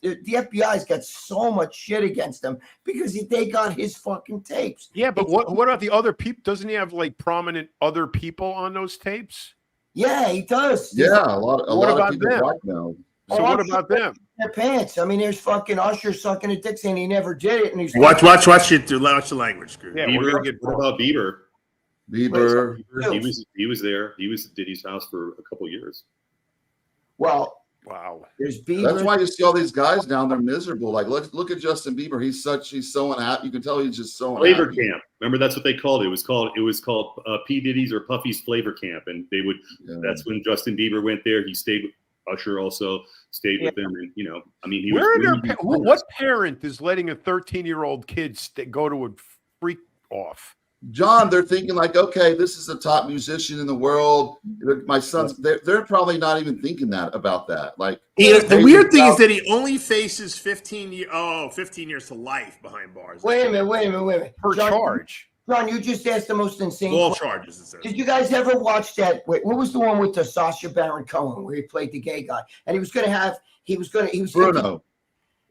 C: FBI's got so much shit against him because they got his fucking tapes.
F: Yeah, but what about the other people? Doesn't he have like prominent other people on those tapes?
C: Yeah, he does.
E: Yeah, a lot of people blackmail.
F: So what about them?
C: Their pants. I mean, there's fucking Usher sucking a dick saying he never did it, and he's
D: watch it. Watch the language.
F: Yeah,
G: what about Bieber?
E: Bieber.
G: He was there. He was at Diddy's house for a couple of years.
C: Well,
F: wow.
C: There's Bieber.
E: That's why you see all these guys down there miserable. Like, look at Justin Bieber. He's so unhappy. You can tell he's just so
G: Flavor
E: unhappy.
G: camp. Remember, that's what they called it. It was called P Diddy's or Puffy's Flavor Camp, and they would. Yeah. That's when Justin Bieber went there. He stayed with Usher, also stayed with them, and you know, I mean,
F: what parent is letting a 13-year-old kid go to a freak off?
E: John, they're thinking like, okay, this is the top musician in the world. My sons, they're probably not even thinking about that. Like,
D: the weird thing is that he only faces 15 years to life behind bars.
C: Wait a minute.
F: Per charge.
C: John, you just asked the most insane.
D: All charges. It says.
C: Did you guys ever watch that? Wait, what was the one with the Sacha Baron Cohen where he played the gay guy, and he was
E: Bruno.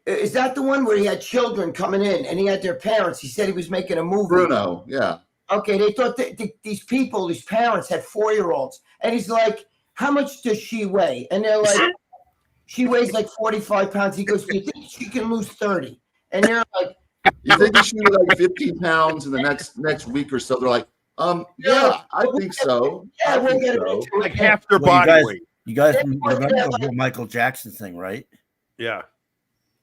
C: Is that the one where he had children coming in and he had their parents? He said he was making a movie.
E: Bruno, yeah.
C: Okay, they thought that these parents had 4-year-olds, and he's like, "How much does she weigh?" And they're like, "She weighs like 45 pounds." He goes, "Do you think she can lose 30?" And they're like,
E: "You think she can lose like 15 pounds in the next week or so?" They're like, yeah, I think so.
C: Yeah, we'll get it.
F: Like half their body weight.
H: You guys remember the whole Michael Jackson thing, right?
F: Yeah.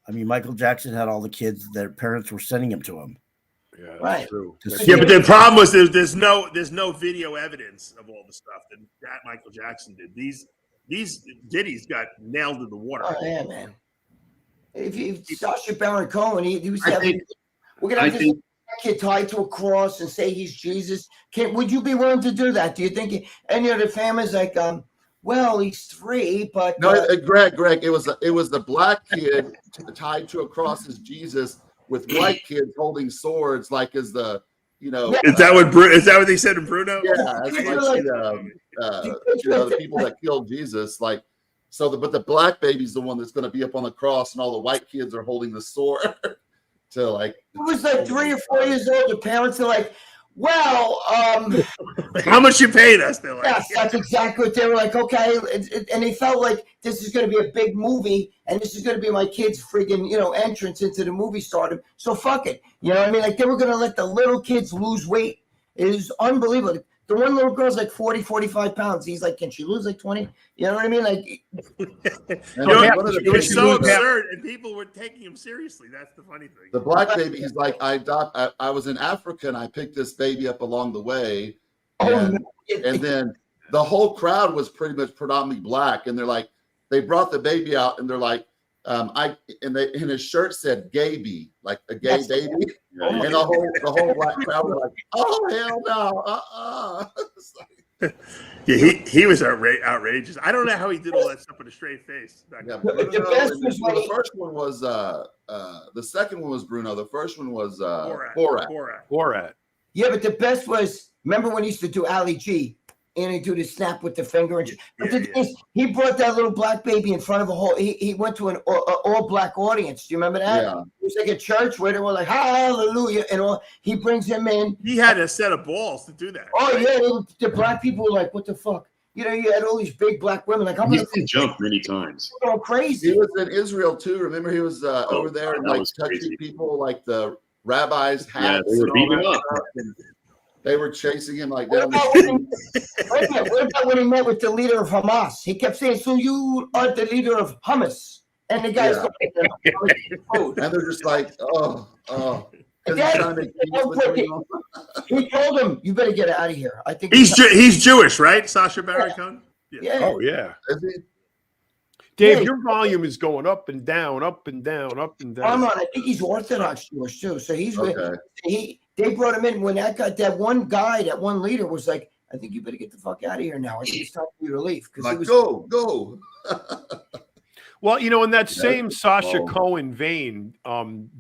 H: I mean, Michael Jackson had all the kids, their parents were sending him to him.
F: Yeah, that's
C: right.
F: True.
D: Yeah, but the problem was there's no video evidence of all the stuff that Michael Jackson did. These Diddy's got nailed in the water.
C: Oh yeah, man. If Sacha Baron Cohen, he was having, we're gonna have this kid tied to a cross and say he's Jesus. Would you be willing to do that? Do you think any of the family's like, well, he's 3, but
E: no, Greg, it was the black kid tied to a cross as Jesus, with white kids holding swords, like as the, you know.
D: Is that what they said in Bruno?
E: Yeah, it's like the people that killed Jesus, like. So, but the black baby's the one that's going to be up on the cross, and all the white kids are holding the sword. To like,
C: it was like 3 or 4 years old. The parents are like, "Well,
D: how much you paid us?" They're like,
C: "Yes, that's exactly what they were like." Okay, and they felt like this is going to be a big movie, and this is going to be my kid's friggin' entrance into the movie stardom. So fuck it, you know what I mean? Like they were going to let the little kids lose weight. It is unbelievable. The one little girl's like 40, 45 pounds. He's like, can she lose like 20? You know what I mean? Like,
D: it was so absurd, and people were taking him seriously. That's the funny thing.
E: The black baby, he's like, I was in Africa and I picked this baby up along the way, and then the whole crowd was pretty much predominantly black, and they're like, they brought the baby out, and they're like, and his shirt said "Gaby," like a gay
C: Yes.
E: baby,
G: Yeah,
E: and the whole black crowd was like, "Oh hell no!" It's like,
D: Yeah, he was outrageous. I don't know how he did all that stuff with a straight face.
E: yeah,
C: The
E: Bruno,
C: best
E: and
C: was when
E: the first one was the second one was Bruno. The first one was Borat.
F: Borat.
C: Yeah, but the best was, remember when he used to do Ali G and he'd do the snap with the finger? And but the thing is, he brought that little black baby in front of a whole, he went to an all black audience. Do you remember that?
E: Yeah.
C: It was like a church where they were like, hallelujah, and all. He brings him in.
D: He had a set of balls to do that.
C: Oh, yeah, the black people were like, what the fuck? You know, you had all these big black women like, I'm
G: He
C: going
G: did jump many times.
C: going
E: He
C: crazy.
E: was in Israel too. Remember, he was over there and
G: that
E: like
G: was
E: touching
G: crazy.
E: people, like the rabbis' hats.
G: they were
E: and all
G: beating
E: that
G: him up.
E: stuff, and they were chasing him like
C: What
E: down the
C: about,
E: street.
C: what about when he met with the leader of Hamas? He kept saying, so you are the leader of Hamas. And the guy's
E: And they're just like, oh. 'Cause he's
C: Dad,
E: trying to make peace with everyone.
C: he told him, you better get out of here. I think
D: He's Jewish, right? Sacha Baron Cohen.
C: yeah.
F: Oh yeah.
E: Is he?
F: Dave,
C: Yeah.
F: your volume is going up and down, up and down, up and down.
C: I'm on. I think he's Orthodox Jewish too. So he's
E: Okay.
C: they brought him in when that one leader was like, I think you better get the fuck out of here now. I think it's time for you to leave. Because
E: Like,
C: he was
E: go.
F: Well, you know, in that
E: Yeah,
F: same Sacha
E: well-
F: Cohen vein,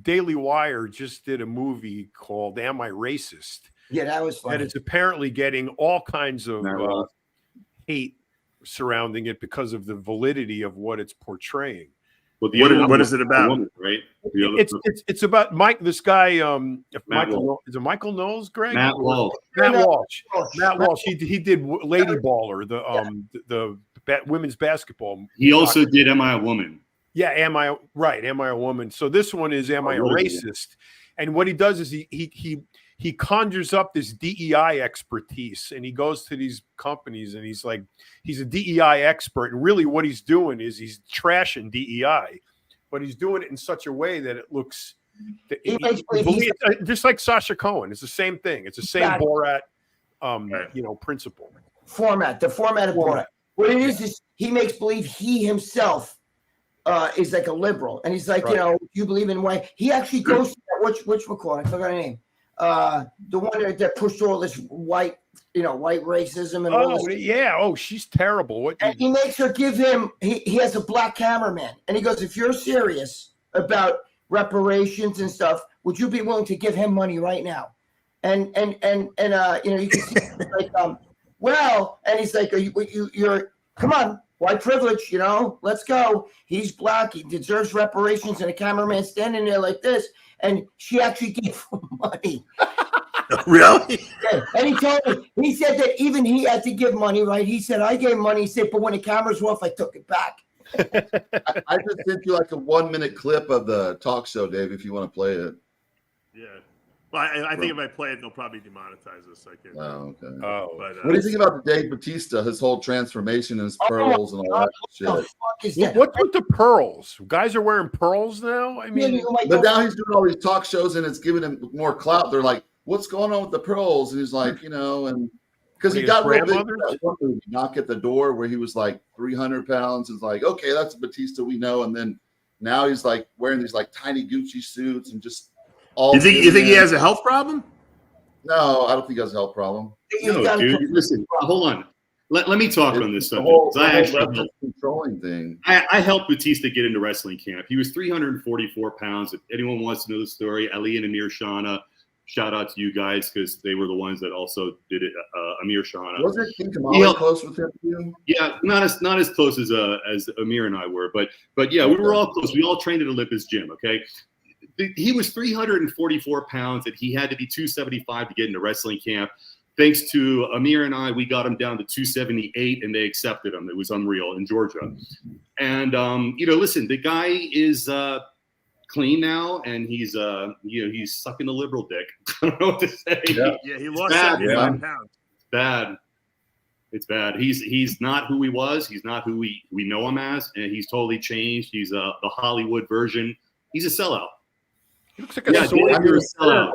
F: Daily Wire just did a movie called "Am I Racist?"
C: yeah, that was
F: that
C: funny.
F: is apparently getting all kinds of
G: Matt Ross.
F: hate surrounding it because of the validity of what it's portraying.
G: But
D: What is it about?
G: Woman, right? The other-
F: It's about Mike. This guy, if
G: Matt
F: Michael is it Michael Knowles, Greg?
G: Matt Walsh.
F: Matt Walsh.
C: Oh,
F: Matt Walsh. He did Lady Baller, the women's basketball.
G: He also did "Am I a Woman?"
F: Yeah, Am I a Woman? So this one is Am I a
G: really?
F: Racist? And what he does is he conjures up this DEI expertise, and he goes to these companies and he's like, he's a DEI expert, and really what he's doing is he's trashing DEI, but he's doing it in such a way that it looks just like Sacha Cohen. It's the same thing. It's the same Borat, principle.
C: The format of Borat. What it is he makes believe he himself is like a liberal, and he's like, you believe in white. He actually goes to that, which recording? I forgot her name. The one that pushed all this white racism and all this.
F: Yeah. Oh, she's terrible.
C: And he makes her give him. He has a black cameraman, and he goes, if you're serious about reparations and stuff, would you be willing to give him money right now? And you can see like and he's like, you're come on, white privilege, let's go. He's black, he deserves reparations, and a cameraman standing there like this, and she actually gave him money.
E: Really?
C: Yeah. And he told me, he said that even he had to give money, right? He said, I gave money. He said, but when the cameras were off, I took it back.
E: I just sent you like a 1-minute clip of the talk show, Dave, if you want to play it.
D: Yeah. Well, I think if I play it, they'll probably demonetize us.
E: Oh, okay.
D: But,
E: what do you think about Dave Bautista, his whole transformation and his pearls and all that shit?
C: What the fuck is that?
F: What's with the pearls? Guys are wearing pearls now? I mean,
E: But now he's doing all these talk shows and it's giving him more clout. They're like, what's going on with the pearls? And he's like, and because he got real big. That one movie, Knock at the Door, where he was like 300 pounds. It's like, okay, that's Batista we know. And then now he's like wearing these like tiny Gucci suits and just all.
D: You think he has a health problem?
E: No, I don't think he has a health problem.
G: No, dude. Listen, hold on. Let me talk on this subject. I actually
E: controlling thing.
G: I helped Batista get into wrestling camp. He was 344 pounds. If anyone wants to know the story, Ali and Amir Shana. Shout out to you guys because they were the ones that also did it. Amir Shana.
E: Wasn't King Kamala close with him too?
G: Yeah, not as close as Amir and I were, but yeah, we were all close. We all trained at Olympus Gym. Okay, he was 344 pounds, and he had to be 275 to get into wrestling camp. Thanks to Amir and I, we got him down to 278, and they accepted him. It was unreal in Georgia. And listen, the guy is clean now, and he's he's sucking the liberal dick. I don't know what to say.
D: Yeah, he lost 75 pounds.
G: Bad. It's bad. He's not who he was. He's not who we know him as, and he's totally changed. He's the Hollywood version. He's a sellout.
F: He looks like a
G: you're a sellout.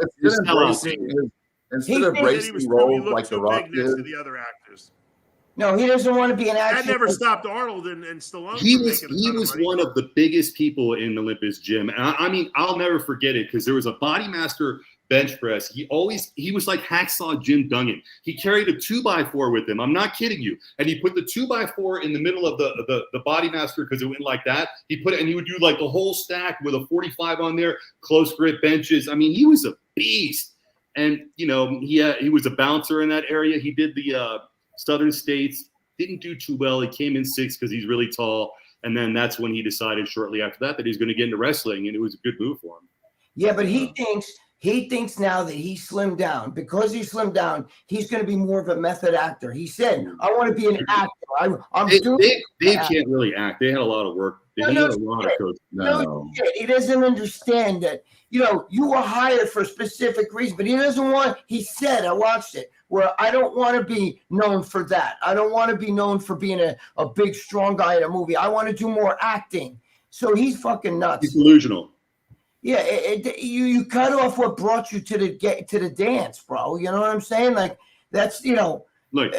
E: Instead of embracing roles like The Rock did.
D: The other actors.
C: No, he doesn't want to be an action.
D: That never stopped Arnold and Stallone.
G: He
D: from
G: was
D: making a ton of money.
G: one of the biggest people in Olympus gym. And I mean, I'll never forget it because there was a Bodymaster bench press. He was like Hacksaw Jim Duggan. He carried a 2x4 with him. I'm not kidding you. And he put the 2x4 in the middle of the Bodymaster because it went like that. He put it, and he would do like the whole stack with a 45 on there, close grip benches. I mean, he was a beast. And you know, he was a bouncer in that area. He did the Southern States. Didn't do too well. He came in 6th because he's really tall. And then that's when he decided shortly after that he's going to get into wrestling, and it was a good move for him.
C: Yeah, but he thinks now that he slimmed down. Because he slimmed down, he's going to be more of a method actor. He said, I want to be an actor.
G: Dave can't really act. They had a lot of work. They had a lot of coaching.
C: No shit. He doesn't understand that, you know, you were hired for a specific reason, but he doesn't want, he said, I watched it, where I don't want to be known for that. I don't want to be known for being a big, strong guy in a movie. I want to do more acting. So he's fucking nuts.
G: He's delusional.
C: Yeah, you cut off what brought you to the dance, bro. You know what I'm saying? Like, that's, you know,
G: Look,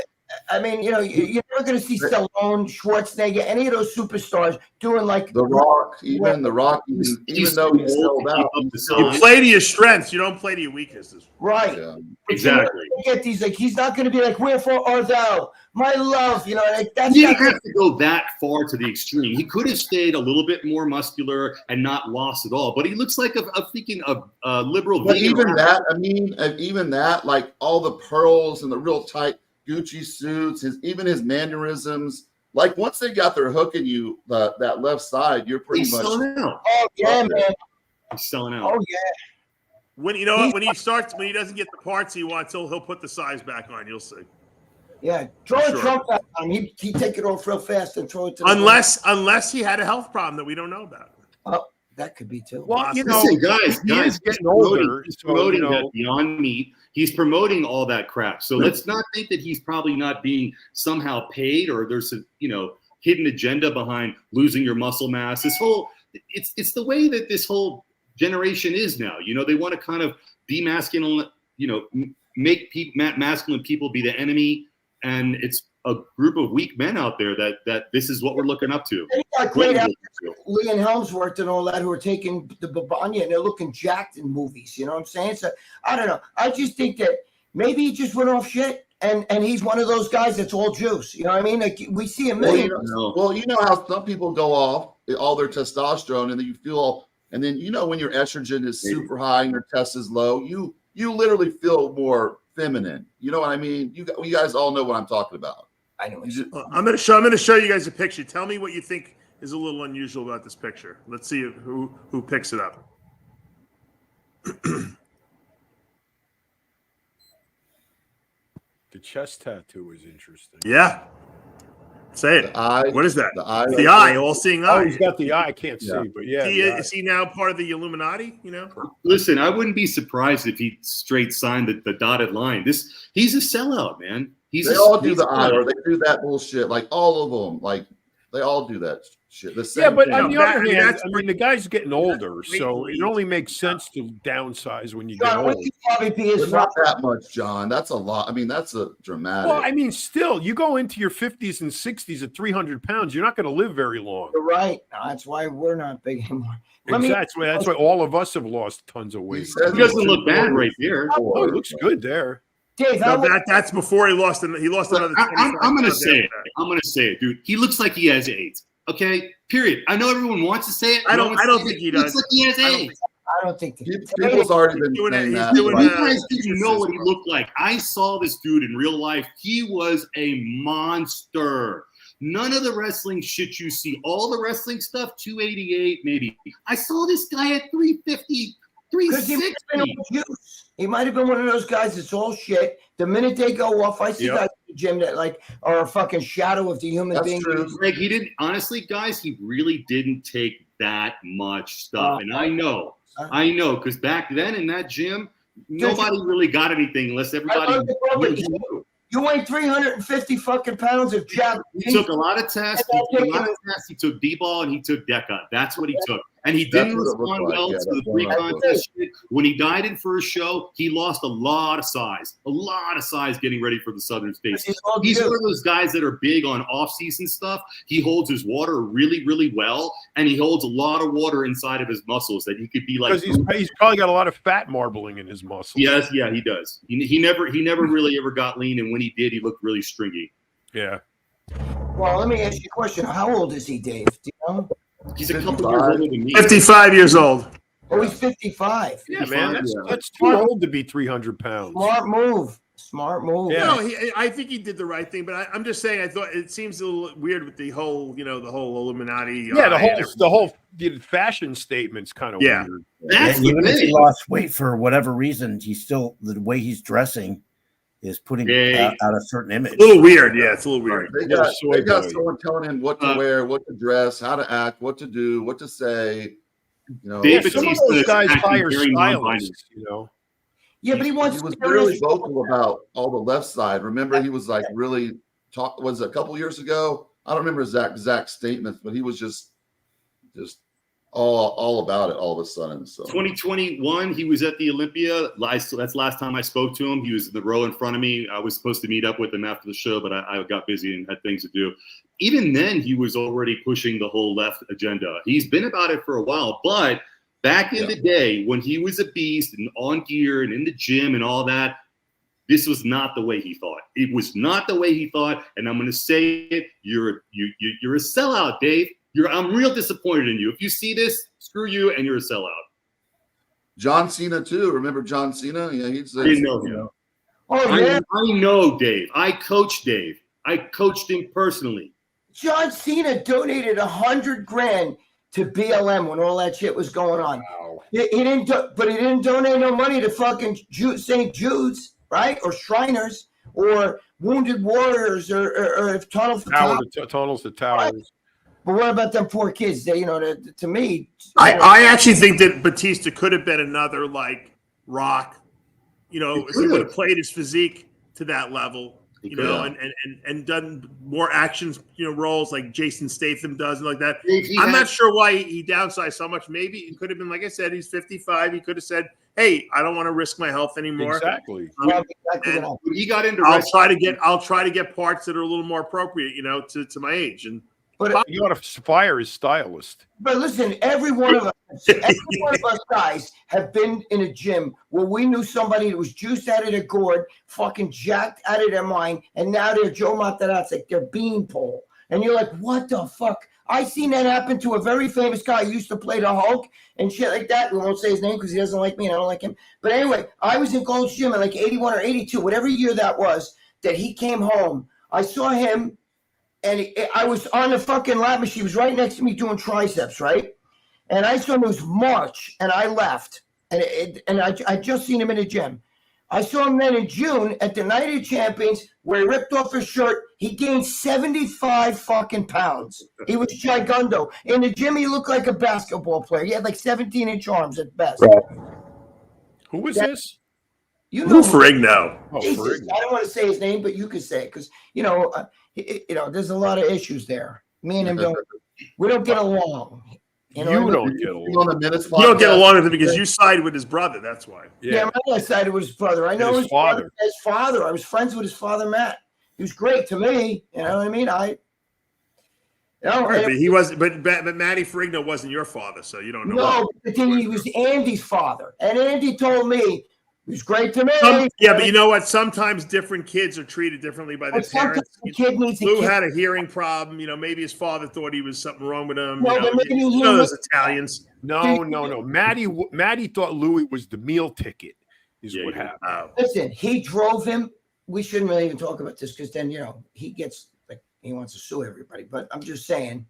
C: I mean, you know, you're never going to see Stallone, Schwarzenegger, any of those superstars doing like
E: The Rock, even The Rock, even though he's sold out.
D: You play to your strengths. You don't play to your weaknesses.
C: right.
E: Yeah.
G: exactly.
C: Get these, like, he's not going to be like, wherefore art thou, my love, you know, like that's
G: He
C: not
G: didn't have to go that far to the extreme. He could have stayed a little bit more muscular and not lost at all. But he looks like a liberal.
E: But
G: vegan
E: even
G: rapper.
E: that, I mean, even that, like all the pearls and the real tight Gucci suits, even his mannerisms. Like once they got their hook in you, that left side, you're pretty
G: He's
E: much.
G: selling out.
C: Oh yeah, man.
G: He's selling out.
C: Oh yeah.
D: When you know what, when he doesn't get the parts he wants, he'll put the size back on. You'll see.
C: Yeah. Throw
D: Sure.
C: a trunk back on him. He take it off real fast and throw it to
D: Unless he had a health problem that we don't know about.
C: Oh, that could be too.
F: Well, you know,
G: Listen, guys,
F: he is
G: he's
F: getting older.
G: He's
F: So,
G: promoting
F: you know,
G: that Beyond Meat. He's promoting all that crap. So let's not think that he's probably not being somehow paid or there's a hidden agenda behind losing your muscle mass. This whole it's the way that this whole generation is now. You know, they want to kind of demasculine, make masculine people be the enemy, and it's a group of weak men out there that this is what we're looking up to.
C: They got great actors, Lee and Helmsworth and all that, who are taking the Babanya and they're looking jacked in movies. You know what I'm saying? So I don't know. I just think that maybe he just went off shit, and he's one of those guys that's all juice. You know what I mean? Like we see a million.
E: Well, you know how some people go off all their testosterone, and then you feel, and then when your estrogen is super high and your test is low, you literally feel more feminine. You know what I mean? You guys all know what I'm talking about.
C: I know.
D: I'm going to show you guys a picture. Tell me what you think is a little unusual about this picture. Let's see who picks it up.
F: the chest tattoo is interesting.
D: Yeah. Say it.
E: The eye.
D: What is that?
E: The eye.
D: The eye, all-seeing eye.
F: Oh, he's got the eye. I can't see, but yeah.
D: Is he now part of the Illuminati?
G: Listen, I wouldn't be surprised if he straight signed the dotted line. He's a sellout, man.
E: They all do the eye, or they do that bullshit. Like all of them, like they all do that shit. The same
F: but
E: thing.
F: on the other hand,
D: that's
F: the guy's getting older, so it only makes sense to downsize when you get
C: John,
F: old.
C: probably be his
E: But not that much, John. That's a lot. I mean, that's a dramatic.
F: Well, I mean, still, you go into your 50s and 60s at 300 pounds, you're not going to live very long.
C: You're right. That's why we're not big anymore.
F: Exactly. That's why all of us have lost tons of weight.
G: He doesn't look bad right there.
F: Oh, he looks good there.
C: Dave,
D: that's before he lost another.
G: I'm going to say it. I'm going to say it, dude. He looks like he has AIDS. Okay. Period. I know everyone wants to say it.
D: I don't think he does.
G: Looks like he has AIDS.
C: I don't think
E: people's already been saying that.
G: You guys didn't know what he looked like. I saw this dude in real life. He was a monster. None of the wrestling shit you see, all the wrestling stuff, 288 maybe. I saw this guy at 350, 360.
C: He might have been one of those guys that's all shit. The minute they go off, I see guys in the gym that like are a fucking shadow of the human being.
G: Greg, he didn't, honestly, guys, he really didn't take that much stuff. And I know, because back then in that gym, nobody really got anything unless everybody knew.
C: You weighed 350 fucking pounds of jab.
G: He took a lot of tests. He took D-ball and he took Deca. That's what he took. And he didn't
E: That's what it
G: respond
E: looked like.
G: well
E: Yeah,
G: to
E: that's
G: the
E: one of my
G: pre-contest shit. When he dieted for his show, he lost a lot of size getting ready for the Southern States. He's one of those guys that are big on off-season stuff. He holds his water really, really well, and he holds a lot of water inside of his muscles that he could be like.
F: Because he's probably got a lot of fat marbling in his muscles.
G: Yes, yeah, he does. He never really ever got lean, and when he did, he looked really stringy.
F: Yeah.
C: Well, let me ask you a question. How old is he, Dave? Do you know?
G: He's a couple years older than me.
D: 55 years old.
C: Oh, he's 55.
F: Yeah, man. That's too
C: Smart.
F: old to be 300 pounds.
C: Smart move. Smart move.
F: Yeah.
D: No, I think he did the right thing, but I'm just saying I thought it seems a little weird with the whole, the whole Illuminati.
F: Yeah, the whole fashion statement's kind of weird.
G: That's
H: even
G: the
H: if he
G: thing.
H: lost weight for whatever reason, he's still the way he's dressing is putting out a certain image.
D: A little weird, yeah. It's a little weird.
E: They got someone telling him what to wear, what to dress, how to act, what to do, what to say.
G: David
F: some of
G: Batista
F: those
G: is
F: guys
G: acting
F: hire
G: very
F: stylists,
C: Yeah, but he wants
E: He was
C: to
E: really vocal about all the left side. Remember, he was like really was it a couple years ago? I don't remember his exact statements, but he was just all about it all of a sudden. So
G: 2021, he was at the Olympia. That's the last time I spoke to him. He was in the row in front of me. I was supposed to meet up with him after the show, but I got busy and had things to do. Even then, he was already pushing the whole left agenda. He's been about it for a while, but back in the day when he was a beast and on gear and in the gym and all that, this was not the way he thought. It was not the way he thought. And I'm going to say it. You're a sellout, Dave. I'm real disappointed in you. If you see this, screw you, and you're a sellout.
E: John Cena too. Remember John Cena? Yeah, he's.
G: I didn't know him.
C: Oh, yeah.
G: I know Dave. I coached Dave. I coached him personally.
C: John Cena donated $100,000 to BLM when all that shit was going on.
F: Wow.
C: He didn't donate no money to fucking St. Jude's, right? Or Shriners, or Wounded Warriors, or Tunnel for
F: Tunnels to Towers.
C: But what about them poor kids? They, to me,
D: I actually think that Batista could have been another like Rock, if he would have played his physique to that level, and done more actions, roles like Jason Statham does and like that. I'm not sure why he downsized so much. Maybe it could have been, like I said, he's 55. He could have said, "Hey, I don't want to risk my health anymore."
F: Exactly.
G: And he got into
D: I'll try to get parts that are a little more appropriate, to my age. And
F: You ought to fire his stylist.
C: But listen, every one of us guys have been in a gym where we knew somebody that was juiced out of their gourd, fucking jacked out of their mind, and now they're Joe Materazzi, like they're beanpole. And you're like, what the fuck? I seen that happen to a very famous guy who used to play the Hulk and shit like that. We won't say his name because he doesn't like me and I don't like him. But anyway, I was in Gold's Gym in like 81 or 82, whatever year that was, that he came home. I saw him. And I was on the fucking lap machine. He was right next to me doing triceps, right? And I saw him. It was March, and I left. And I just seen him in the gym. I saw him then in June at the Night of the Champions, where he ripped off his shirt. He gained 75 fucking pounds. He was gigundo. In the gym, he looked like a basketball player. He had like 17-inch arms at best.
F: Right. Who was this?
C: You know,
D: Ferrigno.
C: Jesus, I don't want to say his name, but you can say it because there's a lot of issues there. Me and him we don't get along.
F: You don't get along.
D: You don't get along with him because you side with his brother. That's why.
C: Yeah, I sided with his brother. I know his father. His father. I was friends with his father, Matt. He was great to me. You know what I mean?
D: But he was, but Matty Ferrigno wasn't your father, so you don't know.
C: No, but he was Andy's father, and Andy told me. He was great to me.
D: But you know what? Sometimes different kids are treated differently by their parents.
C: The kid needs
D: Lou had a hearing problem. Maybe his father thought he was something wrong with him.
C: No,
D: those Italians.
F: No. Matty thought Louis was the meal ticket. What happened.
C: Listen, he drove him. We shouldn't really even talk about this because then he gets like he wants to sue everybody. But I'm just saying.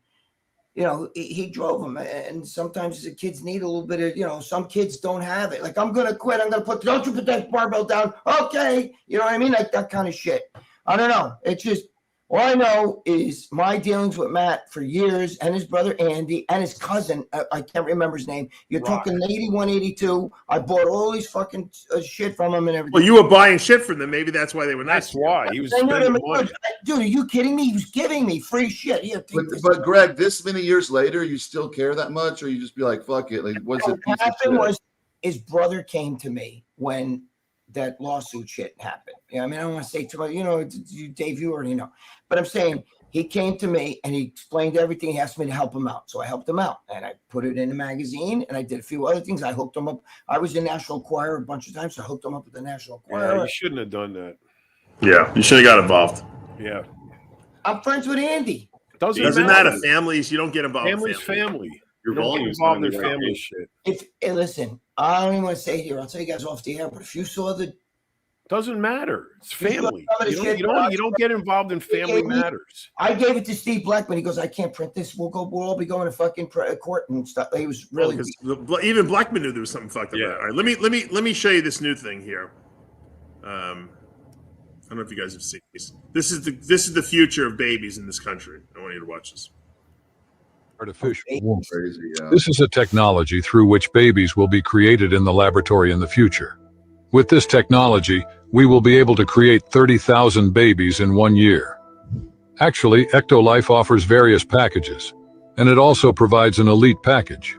C: He drove him, and sometimes the kids need a little bit of, some kids don't have it. Like, I'm going to quit. I'm going to don't you put that barbell down. Okay. You know what I mean? Like that kind of shit. I don't know. It's just, All I know is my dealings with Matt for years, and his brother Andy, and his cousin. I can't remember his name. You're talking 81, 82. I bought all these fucking shit from him and everything.
D: Well, you were buying shit from them. Maybe that's why they were nice.
F: That's why he was spending money.
C: Dude, are you kidding me? He was giving me free shit.
E: But Greg, this many years later, you still care that much, or you just be like, fuck it? Like, what's it?
C: What happened was his brother came to me when that lawsuit shit happened. I mean, I don't want to say too much. You know, Dave, you already know. But I'm saying he came to me and he explained everything. He asked me to help him out. So I helped him out. And I put it in the magazine and I did a few other things. I hooked him up. I was in National Choir a bunch of times. So I hooked him up with the National Choir.
F: Yeah, you shouldn't have done that.
D: Yeah, you should have got involved.
F: Yeah.
C: I'm friends with Andy.
D: Doesn't matter. Families, you don't get involved.
F: Family's family.
G: Your
F: You don't get involved in family shit.
C: Listen, I don't even want to say it here. I'll tell you guys off the air. But if you saw the
F: Doesn't matter. It's family. You don't get involved in family matters.
C: I gave it to Steve Blackman. He goes, I can't print this. We'll all be going to fucking court and stuff. He was really
D: even Blackman knew there was something fucked up. Yeah. All right, let me show you this new thing here. I don't know if you guys have seen this. This is the future of babies in this country. I want you to watch this.
I: Artificial womb. This is a technology through which babies will be created in the laboratory in the future. With this technology, we will be able to create 30,000 babies in 1 year. Actually, Ectolife offers various packages, and it also provides an elite package.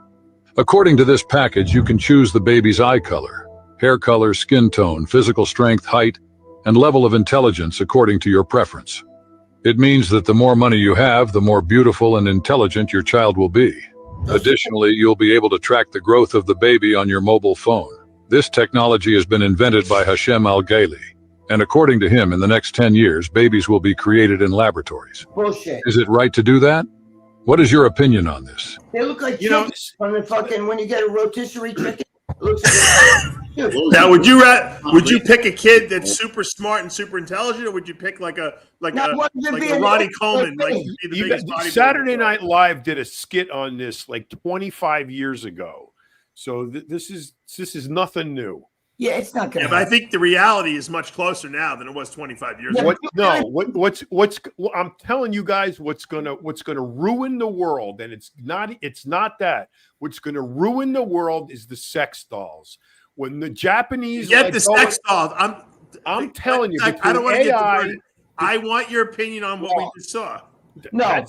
I: According to this package, you can choose the baby's eye color, hair color, skin tone, physical strength, height, and level of intelligence according to your preference. It means that the more money you have, the more beautiful and intelligent your child will be. Additionally, you'll be able to track the growth of the baby on your mobile phone. This technology has been invented by Hashem Al-Ghaili, and according to him, in the next 10 years, babies will be created in laboratories.
C: Bullshit.
I: Is it right to do that? What is your opinion on this?
C: They look like chickens from the fucking, when you get a rotisserie chicken. It looks like
D: now, would you pick a kid that's super smart and super intelligent, or would you pick like a Ronnie Coleman?
F: Saturday Night Live did a skit on this like 25 years ago. So this is nothing new.
C: Yeah, it's not gonna.
D: Yeah, but I think the reality is much closer now than it was 25 years ago.
F: I'm telling you guys what's gonna ruin the world, and it's not that. What's gonna ruin the world is the sex dolls. When the Japanese
D: sex dolls,
F: I'm telling you,
D: I don't want to get diverted. I want your opinion on what we just saw.
C: No,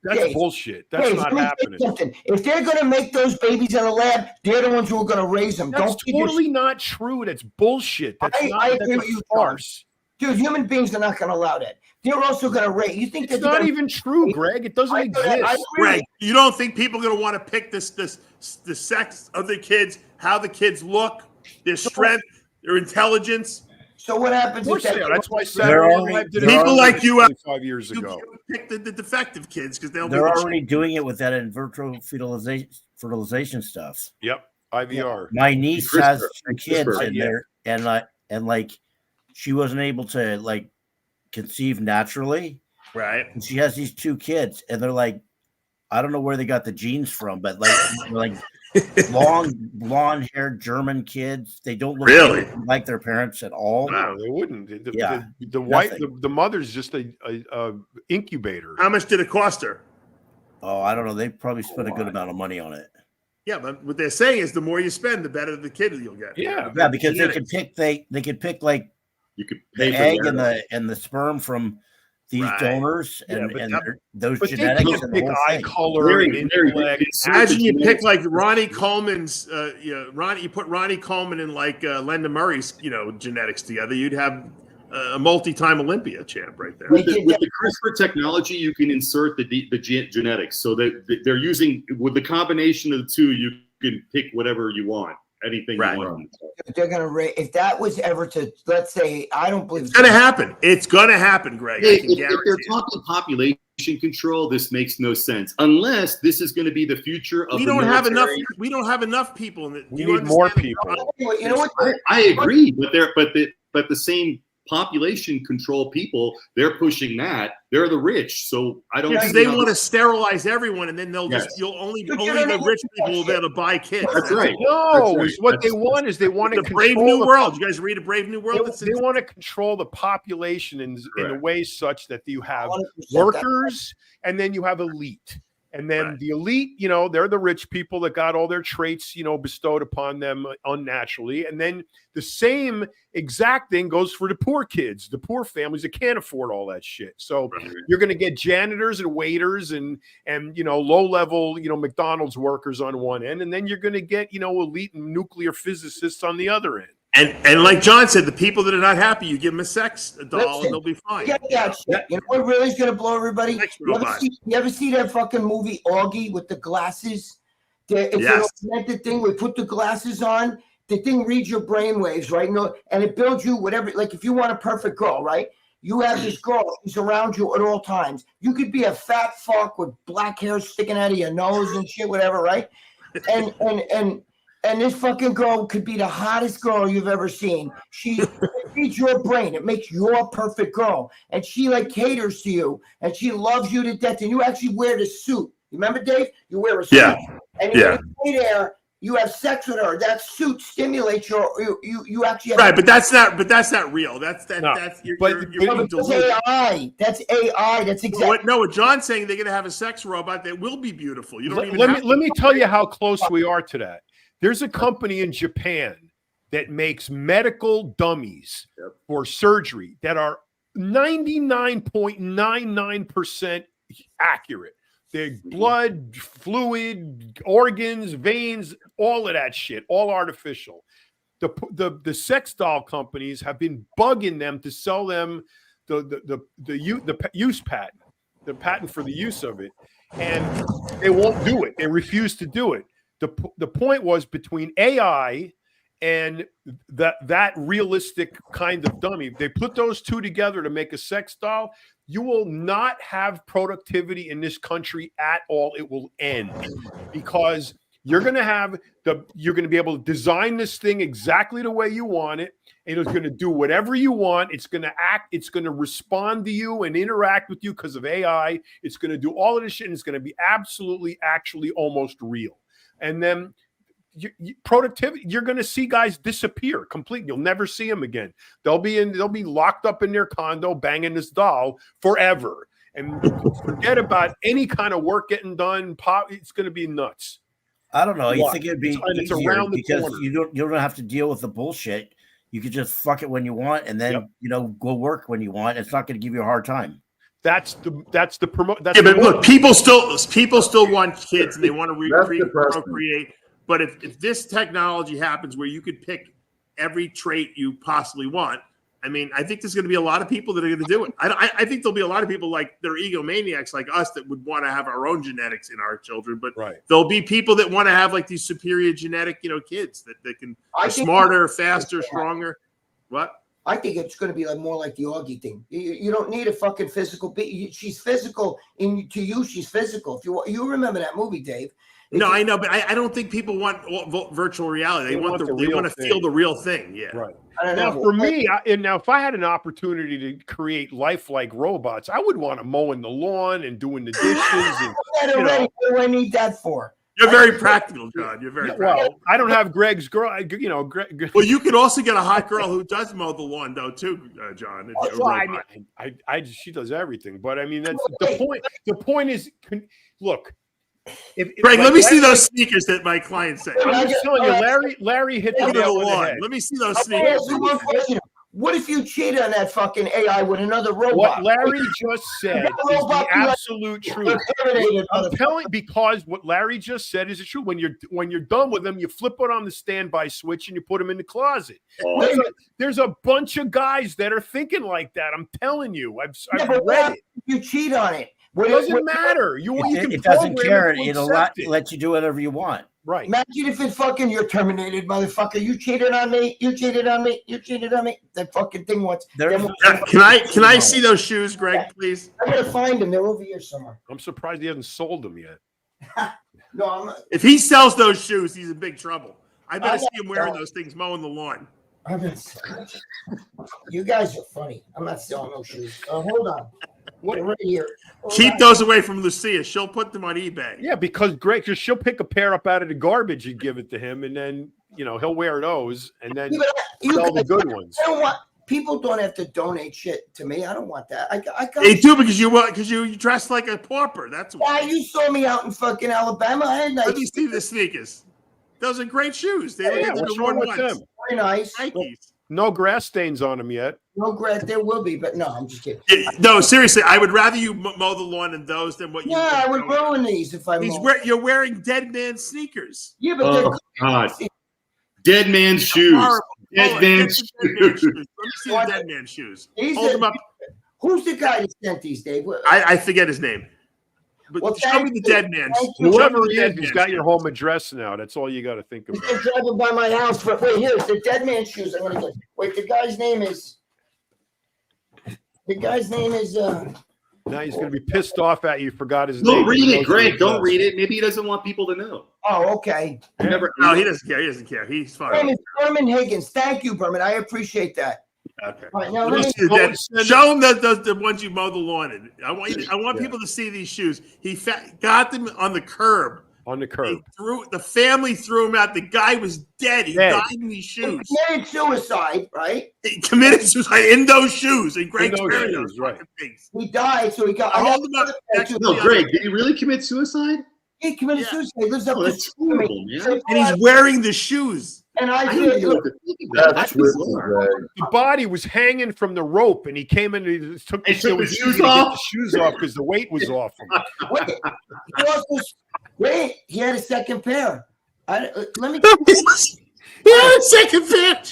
F: that's bullshit. That's not happening.
C: If they're going to make those babies in a lab, they're the ones who are going to raise them.
F: That's totally not true. That's bullshit.
C: I agree with you, farce. Dude, human beings are not going to allow that. They're also going to raise. You think
F: it's not even true, Greg? It doesn't exist.
D: Greg, you don't think people are going to want to pick the sex of the kids, how the kids look, their strength, their intelligence?
C: So what happens?
F: That's why Saturday Night Live did it.
D: People like you
F: 5 years ago
D: pick the defective kids because
H: they're already doing it with that in vitro fertilization stuff.
F: Yep, IVR.
H: My niece has kids in there, and like she wasn't able to like conceive naturally,
D: right?
H: And she has these 2 kids, and they're like, I don't know where they got the genes from, but like long blonde-haired German kids. They don't look
D: really
H: like their parents at all.
F: No, they wouldn't. The mother's just a incubator.
D: How much did it cost her?
H: Oh, I don't know. They probably spent a good amount of money on it.
D: Yeah, but what they're saying is the more you spend, the better the kid you'll get.
H: Yeah, because they could pick like
G: you could pay
H: the egg and the sperm from these donors and those genetics and the whole
F: eye color and intellect.
D: Imagine you pick like Ronnie Coleman's, you put Ronnie Coleman and like Linda Murray's, genetics together. You'd have a multi-time Olympia champ right there.
G: With the CRISPR technology, you can insert the genetics, so that they're using with the combination of the two. You can pick whatever you want. Anything you want.
C: They're gonna if that was ever to, let's say, I don't believe
D: it's gonna happen. It's gonna happen, Greg.
G: If they're talking population control, this makes no sense unless this is going to be the future of.
D: We don't have enough. We don't have enough people.
F: We need more people.
C: You know what?
G: I agree, but the same population control people, they're pushing that. They're the rich. So I don't.
D: Because they want to sterilize everyone, and then they'll
G: Yes.
D: just only the rich people will be able to buy kids.
G: That's right.
F: No,
G: That's right.
F: what they want is they want to
D: The Brave
F: control
D: New World. You guys read A Brave New World?
F: They want to control the population in a
G: Correct.
F: way such that you have
C: 100%
F: workers and then you have elite. And then
D: Right.
F: the elite, you know, they're the rich people that got all their traits, you know, bestowed upon them unnaturally. And then the same exact thing goes for the poor kids, the poor families that can't afford all that shit. So you're going to get janitors and waiters and you know, low level, you know, McDonald's workers on one end, and then you're going to get, you know, elite nuclear physicists on the other end.
D: And like John said, the people that are not happy, you give them a sex doll
C: Listen,
D: and they'll be fine.
C: Yeah, shit. You know what really is gonna blow everybody?
D: Sex
C: You
D: robot.
C: ever see that fucking movie Augie with the glasses? It's
D: Yes.
C: an augmented thing. We put the glasses on. The thing reads your brain waves, right? No, and it builds you whatever. Like if you want a perfect girl, right? You have this girl who's around you at all times. You could be a fat fuck with black hair sticking out of your nose and shit, whatever, right? And this fucking girl could be the hottest girl you've ever seen. She feeds your brain. It makes your perfect girl. And she like caters to you. And she loves you to death. And you actually wear the suit. You remember, Dave? You wear a suit.
D: Yeah.
C: And you stay there. You have sex with her. That suit stimulates you actually have
D: Right, but that's not real. That's you're being
C: that's
D: deluded.
C: AI. That's AI. That's exactly
D: What John's saying, they're gonna have a sex robot that will be beautiful. You don't even
F: Let me tell you how close we are to that. There's a company in Japan that makes medical dummies for surgery that are 99.99% accurate. Their blood, fluid, organs, veins, all of that shit, all artificial. The sex doll companies have been bugging them to sell them the use patent, the patent for the use of it, and they won't do it. They refuse to do it. The point was between AI and that realistic kind of dummy, they put those two together to make a sex doll. You will not have productivity in this country at all. It will end because you're going to be able to design this thing exactly the way you want it. And it's going to do whatever you want. It's going to act. It's going to respond to you and interact with you because of AI. It's going to do all of this shit. And it's going to be absolutely, actually almost real. And then productivity, you're going to see guys disappear completely. You'll never see them again. They'll be locked up in their condo banging this doll forever. And forget about any kind of work getting done. It's going to be nuts.
H: I don't know. You think it'd be
F: It's
H: easier
F: around the
H: because
F: corner.
H: you don't have to deal with the bullshit. You could just fuck it when you want and then go work when you want. It's not going to give you a hard time.
F: That's the promote.
D: Yeah, but look, people still want kids and they want to procreate. But if this technology happens where you could pick every trait you possibly want, I mean, I think there's going to be a lot of people that are going to do it. I think there'll be a lot of people like they're egomaniacs like us that would want to have our own genetics in our children. But there'll be people that want to have like these superior genetic, kids that can be smarter, faster, stronger. What?
C: I think it's going to be more like the Augie thing. You don't need a fucking physical. She's physical, and to you, she's physical. If you remember that movie, Dave.
D: No, I know, but I don't think people want virtual reality. They want to feel the real thing. Yeah,
F: right.
C: I don't know.
F: Now, for me, if I had an opportunity to create lifelike robots, I would want to mowing the lawn and doing the dishes. And,
C: what do I need that for?
D: You're very practical, John. You're very practical.
F: Well, I don't have Greg's girl. Greg.
D: Well, you could also get a hot girl who does mow the lawn, though, too, John.
F: She does everything. But I mean, that's the point. The point is, look.
D: Greg, let me see those sneakers that my client said.
F: I'm just telling you, Larry hit the nail on the head.
D: Let me see those sneakers.
C: What if you cheated on that fucking AI with another robot?
F: What Larry just said is the absolute truth. I'm telling because what Larry just said is the truth. When you're done with them, you flip it on the standby switch and you put them in the closet. There's a bunch of guys that are thinking like that. I'm telling you. I've read it.
C: You cheat on it.
F: It doesn't matter.
H: It doesn't care. It'll let you do whatever you want.
F: Right.
C: Imagine if it's fucking you're terminated, motherfucker. You cheated on me. You cheated on me. You cheated on me. That fucking thing wants.
D: Can I see those shoes, Greg, please?
C: I'm gonna find them. They're over here somewhere.
F: I'm surprised he hasn't sold them yet.
C: No, I'm not.
D: If he sells those shoes, he's in big trouble. I better see him wearing those things mowing the lawn.
C: I'm not selling. You guys are funny. I'm not selling no shoes. Hold on. What right here?
D: Keep those away from Lucia. She'll put them on eBay.
F: Yeah, because Greg, because she'll pick a pair up out of the garbage and give it to him, and then he'll wear those, and then sell the good ones.
C: I don't want. People don't have to donate shit to me. I don't want that. I got.
D: They do because you dress like a pauper. That's why.
C: You saw me out in fucking Alabama. I had nice.
D: Let me see the sneakers. Those are great shoes.
F: What's wrong with them?
C: Very nice.
D: Nikes.
F: No grass stains on them yet.
C: No grass. There will be, but no, I'm just kidding.
D: No, seriously, I would rather you mow the lawn in those than what you.
C: Yeah, I would ruin these if I.
D: You're wearing dead man sneakers.
C: Yeah, but
G: God. Dead man's shoes. Dead man's shoes.
D: Let me see the dead man's shoes. Hold them up.
C: Who's the guy that sent these, Dave?
D: I forget his name. But show me the dead man.
F: Whoever he is, he's got your home address now. That's all you got to think about.
C: He's driving by my house. But wait, here's the dead man shoes. I'm gonna go. Wait, the guy's name is.
F: Now he's going to be pissed off at you. Forgot his
G: name.
F: Don't
G: read it, Greg. Don't read it. Maybe he doesn't want people to know.
C: Oh, okay.
D: No, he doesn't care. He doesn't care. He's fine.
C: His name is Berman Higgins. Thank you, Berman. I appreciate that.
D: Okay.
C: All right, now
D: show him the ones you mow the lawn in. I want people to see these shoes. He got them on the curb.
F: On the curb.
D: The family threw him out. The guy was dead. He died in these shoes.
C: He committed suicide, right?
D: He committed suicide in those shoes. In Greg's
F: shoes, right?
C: He died, so he got.
D: Hold him up.
G: No, Greg, did he really commit suicide?
C: He committed suicide. He lives up
G: that's horrible, man.
D: And he's wearing the shoes.
C: And I
G: That's
F: the body was hanging from the rope, and he came in and took the shoes off because the weight was off him.
C: Wait, he had a second pair. Let me.
D: He had a second pair.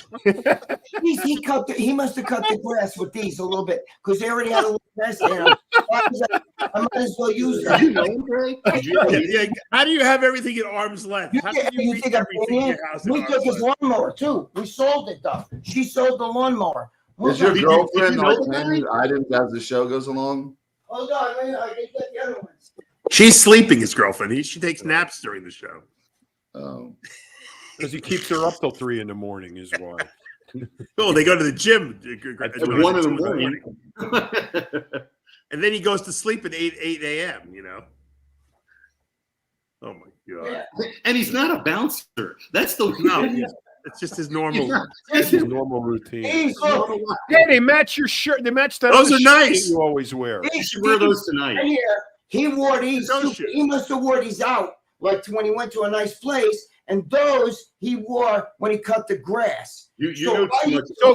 C: He must have cut the grass with these a little bit because they already had a little grass there. I might as well use them.
G: You know him, Greg?
D: How do you have everything at arm's length? How can you reach everything in your house?
C: We took his lawnmower too. We sold it though. She sold the lawnmower.
E: Is your girlfriend like many items as the show goes along?
C: Hold on, I can get the other ones.
D: She's sleeping, his girlfriend. She takes naps during the show.
E: Oh.
F: Because he keeps her up till 3 a.m. is why.
D: Oh, they go to the gym.
G: At 1 in the morning.
D: And then he goes to sleep at 8 a.m., Oh, my God.
C: Yeah.
G: And he's not a bouncer. That's the
D: It's just his normal.
F: That's his normal routine.
C: Hey,
F: they match your shirt. They match that.
D: Those are nice.
F: You always wear.
G: You should wear those tonight.
C: Right here, he wore these. He must have wore these out like when he went to a nice place. And those he wore when he cut the grass.
F: So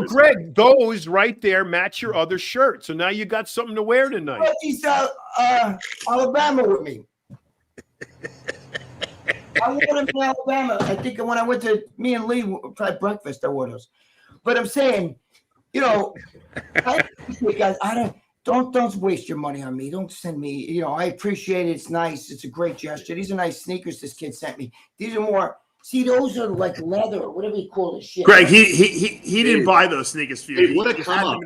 F: Greg, those right there match your other shirt. So now you got something to wear tonight.
C: But he's Alabama with me. I wore them in Alabama. I think when I went to me and Lee tried breakfast, I wore those. But I'm saying, I appreciate guys. Don't waste your money on me. Don't send me. I appreciate it. It's nice. It's a great gesture. These are nice sneakers this kid sent me. These are more. See, those are like leather or whatever you call this shit.
D: Greg, he didn't buy those sneakers for you.
G: Hey, what a come up!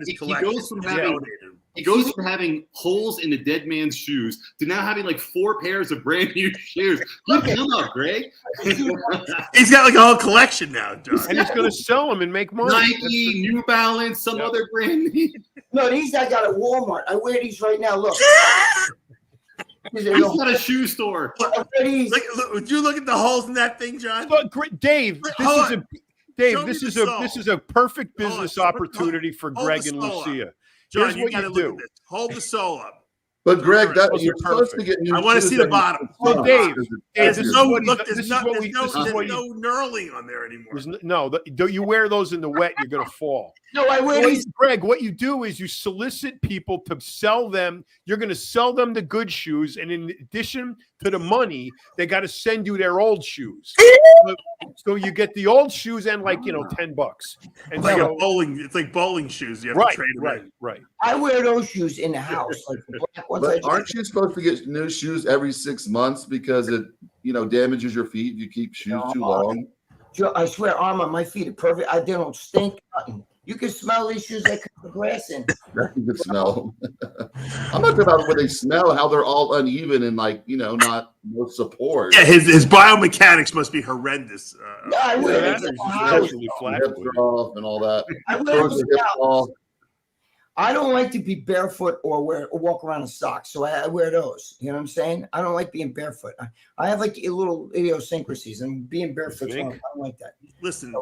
G: He goes from having holes in the dead man's shoes to now having like 4 pairs of brand new shoes. Good come up, Greg.
D: He's got like a whole collection now, John.
F: And he's going to sell them and make money.
G: Nike, New Balance, some other brand new.
C: No, these I got at Walmart. I wear these right now. Look.
G: He's got a shoe store.
D: Would you look at the holes in that thing, John?
F: Look, Dave, this is a perfect business opportunity for Greg and Lucia.
D: John, you got to look at this. Hold the sole up.
E: But Greg, you're supposed to get new.
D: I want to see the bottom.
F: So Dave,
D: there's no knurling on there anymore.
F: No, you wear those in the wet, you're going to fall.
C: No, I wear these.
F: Greg, what you do is you solicit people to sell them. You're going to sell them the good shoes, and in addition to the money, they got to send you their old shoes. So you get the old shoes and $10. And
D: it's like bowling shoes. You have to trade
F: right.
C: I wear those shoes in the house.
E: But aren't you supposed to get new shoes every 6 months because it, damages your feet if you keep shoes too long?
C: I swear, Armor, my feet are perfect. They don't stink. You can smell these shoes. I cut the grass in.
E: You can smell them. I'm not talking about when they smell, how they're all uneven and like, you know, not no support.
D: Yeah, his biomechanics must be horrendous.
C: No, I wear it.
E: Hips are off and all that.
C: I wear it. I don't like to be barefoot or walk around in socks, so I wear those. You know what I'm saying? I don't like being barefoot. I have like little idiosyncrasies, and being barefoot, I don't like that.
D: Listen,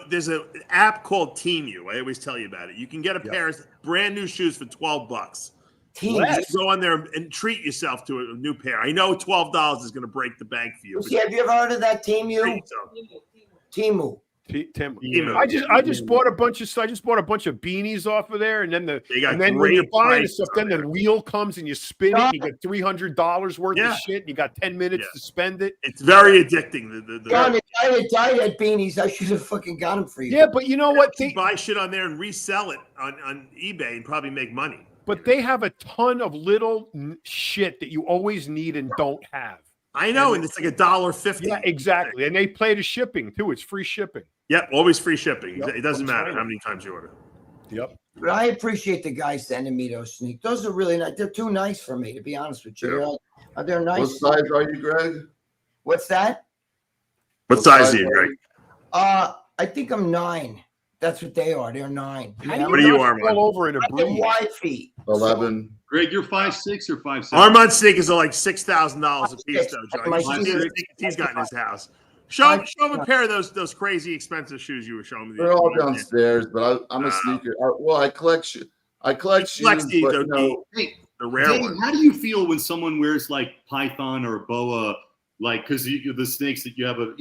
D: there's an app called Teamu. I always tell you about it. You can get a pair of brand new shoes for $12. Teamu. Go on there and treat yourself to a new pair. I know $12 is going to break the bank for you.
C: See, have you ever heard of that Teamu? Teamu.
F: I just bought a bunch of beanies off of there, and then when you're buying the stuff, then the wheel comes and you spin it. You get $300 worth of shit. And you got 10 minutes to spend it.
D: It's very addicting.
C: John, I had beanies. I should have fucking got them for you.
F: Yeah, but you know what?
D: They buy shit on there and resell it on eBay and probably make money.
F: But they have a ton of little shit that you always need and don't have.
D: I know, and it's like $1.50.
F: Yeah, exactly. And they play the shipping too. It's free shipping.
D: Yep, always free shipping.
F: Yep.
D: It doesn't matter how many times you order.
F: Yep.
C: But I appreciate the guys sending me those sneakers. Those are really nice. They're too nice for me, to be honest with you.
E: Yeah.
C: They're nice.
E: What size are you, Greg?
C: What's that?
D: What size are you, Greg?
C: I think I'm 9. That's what they are. They're 9.
D: What are you, Armand?
F: All over in a breeze.
C: Wide feet.
E: 11.
G: Greg, you're 5'6" or 5'7"?
D: Armand sneakers are like $6,000 a piece, though, John. He's got in his house. Show him a pair of those crazy expensive shoes you were showing me.
E: They're all downstairs, but I'm a sneaker. I collect shoes. I collect shoes, but
G: hey,
D: the rare ones.
G: How do you feel when someone wears like python or boa, like because the snakes that you have I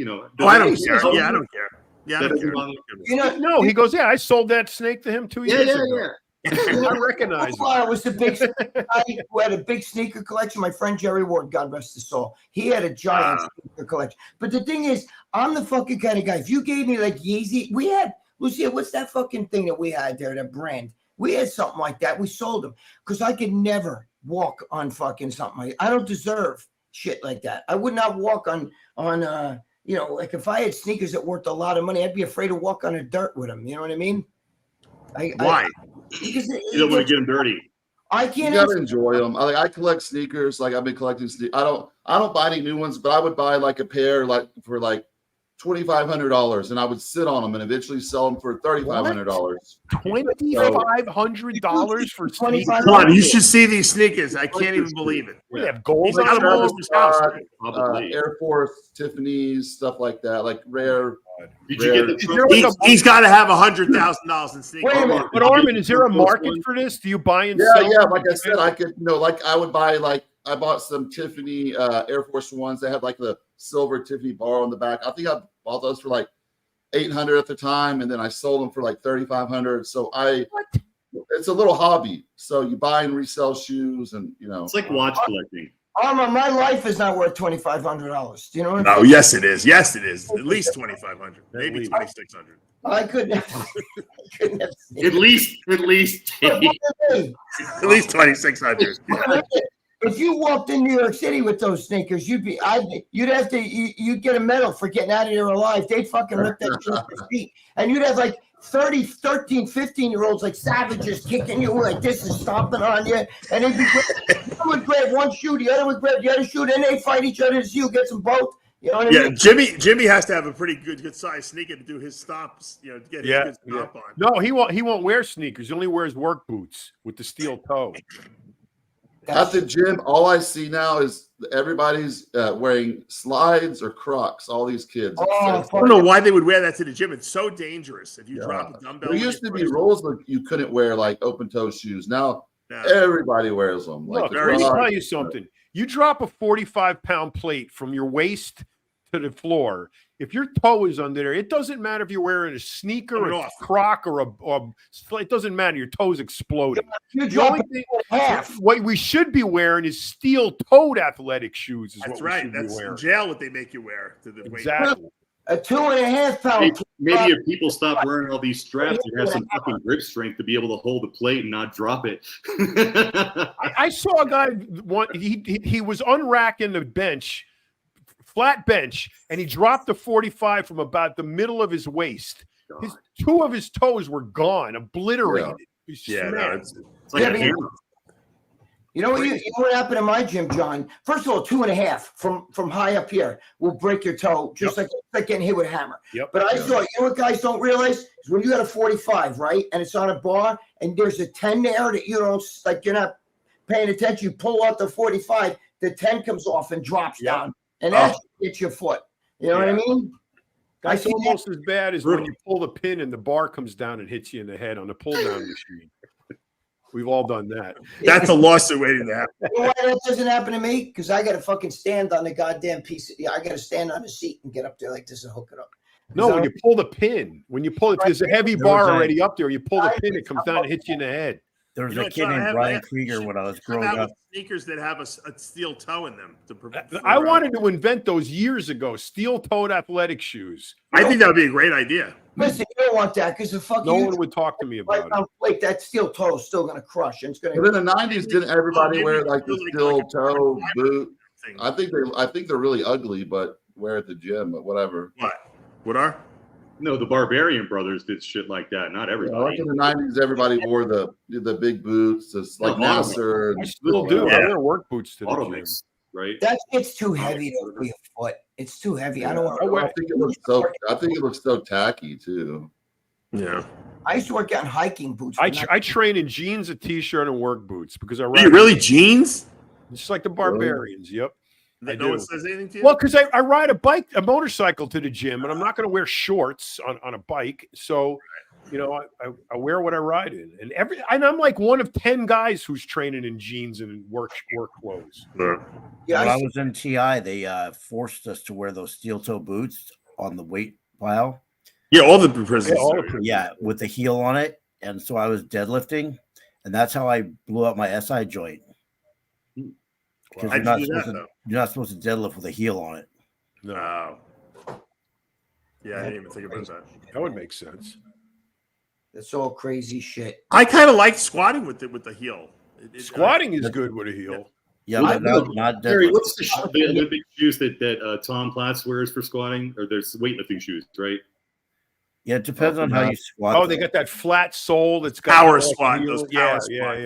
D: don't care. Yeah, I don't care. Yeah, I don't care.
F: No, he goes, yeah, I sold that snake to him 2 years ago. I recognize him.
C: I was a big guy who had a big sneaker collection. My friend Jerry Ward, God rest his soul, he had a giant sneaker collection. But the thing is, I'm the fucking kind of guy. If you gave me like Yeezy, we had Lucia. What's that fucking thing that we had there? That brand. We had something like that. We sold them because I could never walk on fucking something like that. I don't deserve shit like that. I would not walk on like if I had sneakers that worth a lot of money, I'd be afraid to walk on the dirt with them. You know what I mean?
D: Why?
C: Because
G: you don't want to get them dirty.
C: I can't.
E: You gotta enjoy them. I collect sneakers. Like I've been collecting sneakers. I don't buy any new ones, but I would buy like a pair for like $2,500, and I would sit on them and eventually sell them for $3,500.
F: $2,500 for sneakers?
D: Come on, you should see these sneakers. I can't even believe it.
F: They have gold on them all over his house.
E: Air Force, Tiffany's, stuff like that, like rare.
G: Did you get the
D: he's got to have $100,000 in sneakers.
F: Wait a minute, but Armin, is there a market for this? Do you buy and sell?
E: Yeah. Like I said, I could, I would buy I bought some Tiffany Air Force Ones. They had like the silver Tiffany bar on the back. I think I bought those for like $800 at the time, and then I sold them for like $3,500. So it's a little hobby. So you buy and resell shoes, and
G: it's like watch collecting.
C: Armand, my life is not worth $2,500. Do you know what I'm
D: saying?
C: No,
D: yes, it is. Yes, it is. At least $2,500, maybe $2,600.
C: I couldn't have.
G: At least
D: at least $2,600.
C: If you walked in New York City with those sneakers, you'd get a medal for getting out of here alive. They'd fucking rip that shit off your feet. And you'd have like 13, 15-year-olds like savages kicking you like this and stomping on you. And they'd be one would grab one shoe, the other would grab the other shoe, then they'd fight each other to see who gets them both. You know what I mean?
D: Jimmy has to have a pretty good size sneaker to do his stomps, to get his good stomp on.
F: No, he won't wear sneakers. He only wears work boots with the steel toe.
E: At the gym, all I see now is everybody's wearing slides or Crocs. All these kids.
D: I don't know why they would wear that to the gym. It's so dangerous. If you drop a dumbbell,
E: there used to be rules that you couldn't wear like open toe shoes. Now everybody wears them.
F: Look, let me tell you something. You drop a 45-pound plate from your waist to the floor. If your toe is under there, it doesn't matter if you're wearing a sneaker or a Croc or it doesn't matter. Your toe's exploding. The only thing what we should be wearing is steel-toed athletic shoes.
D: That's right. That's in jail what they make you wear to the
F: exactly.
C: A 2.5 pound.
G: Maybe if people stop wearing all these straps and have some fucking grip strength to be able to hold the plate and not drop it.
F: I saw a guy. He was unracking the bench. Flat bench, and he dropped the 45 from about the middle of his waist. Two of his toes were gone, obliterated.
D: Yeah, it's
G: like a hammer.
C: You know what happened in my gym, John? First of all, 2.5 from high up here will break your toe, just like getting hit with a hammer.
F: Yep.
C: But I saw, you know what guys don't realize is when you got a 45, right, and it's on a bar, and there's a 10 there that you don't, like, you're not paying attention. You pull out the 45, the 10 comes off and drops down, and that hits your foot. You know what I mean?
F: That's almost as bad as when you pull the pin and the bar comes down and hits you in the head on the pull down machine. We've all done that.
D: That's a lawsuit waiting to happen.
C: You know why that doesn't happen to me? Because I got to fucking stand on the goddamn piece. I got to stand on the seat and get up there like this and hook it up.
F: No, when you pull the pin, there's a heavy bar already up there. You pull the pin, it comes down and hits you in the head.
H: There was a kid named Brian Krieger when I was growing up.
D: Sneakers that have a steel toe in them.
F: I wanted to invent those years ago, steel-toed athletic shoes.
D: I think that would be a great idea.
C: Listen, you don't want that because the fucking
F: no one would talk to me about it.
C: Like that steel toe is still going to crush. And it's going to.
E: But in the 90s, didn't everybody wear like the steel toe boot? I think they're really ugly, but wear at the gym, but whatever.
D: What are?
G: No, the Barbarian Brothers did shit like that. Not everybody.
E: Like in the 90s, everybody wore the big boots. It's like Nasser.
F: I still do. I wear work boots to the gym.
G: Right?
C: It's too heavy for your foot. It's too heavy. I don't want to.
E: I think it looks so tacky too.
D: Yeah.
C: I used to work out in hiking boots.
F: I train in jeans, a t-shirt, and work boots because I
D: ride. Really jeans?
F: Just like the Barbarians. Yep.
D: No one says anything to you?
F: Well, because I ride a motorcycle to the gym, and I'm not going to wear shorts on a bike. So, you know, I wear what I ride in, and I'm like one of 10 guys who's training in jeans and work clothes.
H: Yeah, when I was in TI, they forced us to wear those steel toe boots on the weight pile.
D: Yeah, all the prisons.
H: Yeah, with the heel on it, and so I was deadlifting, and that's how I blew up my SI joint. Because you're not supposed to deadlift with a heel on it.
D: No. Yeah, I didn't even think about that.
F: That would make sense.
C: That's all crazy shit.
D: I kind of like squatting with the heel.
F: Squatting is good with a heel.
H: Yeah, but not
G: Gary, what's the Olympic shoes that Tom Platz wears for squatting? Or there's weightlifting shoes, right?
H: Yeah, it depends on how you squat.
F: Oh, they got that flat sole that's got
D: power squat. Those power squat.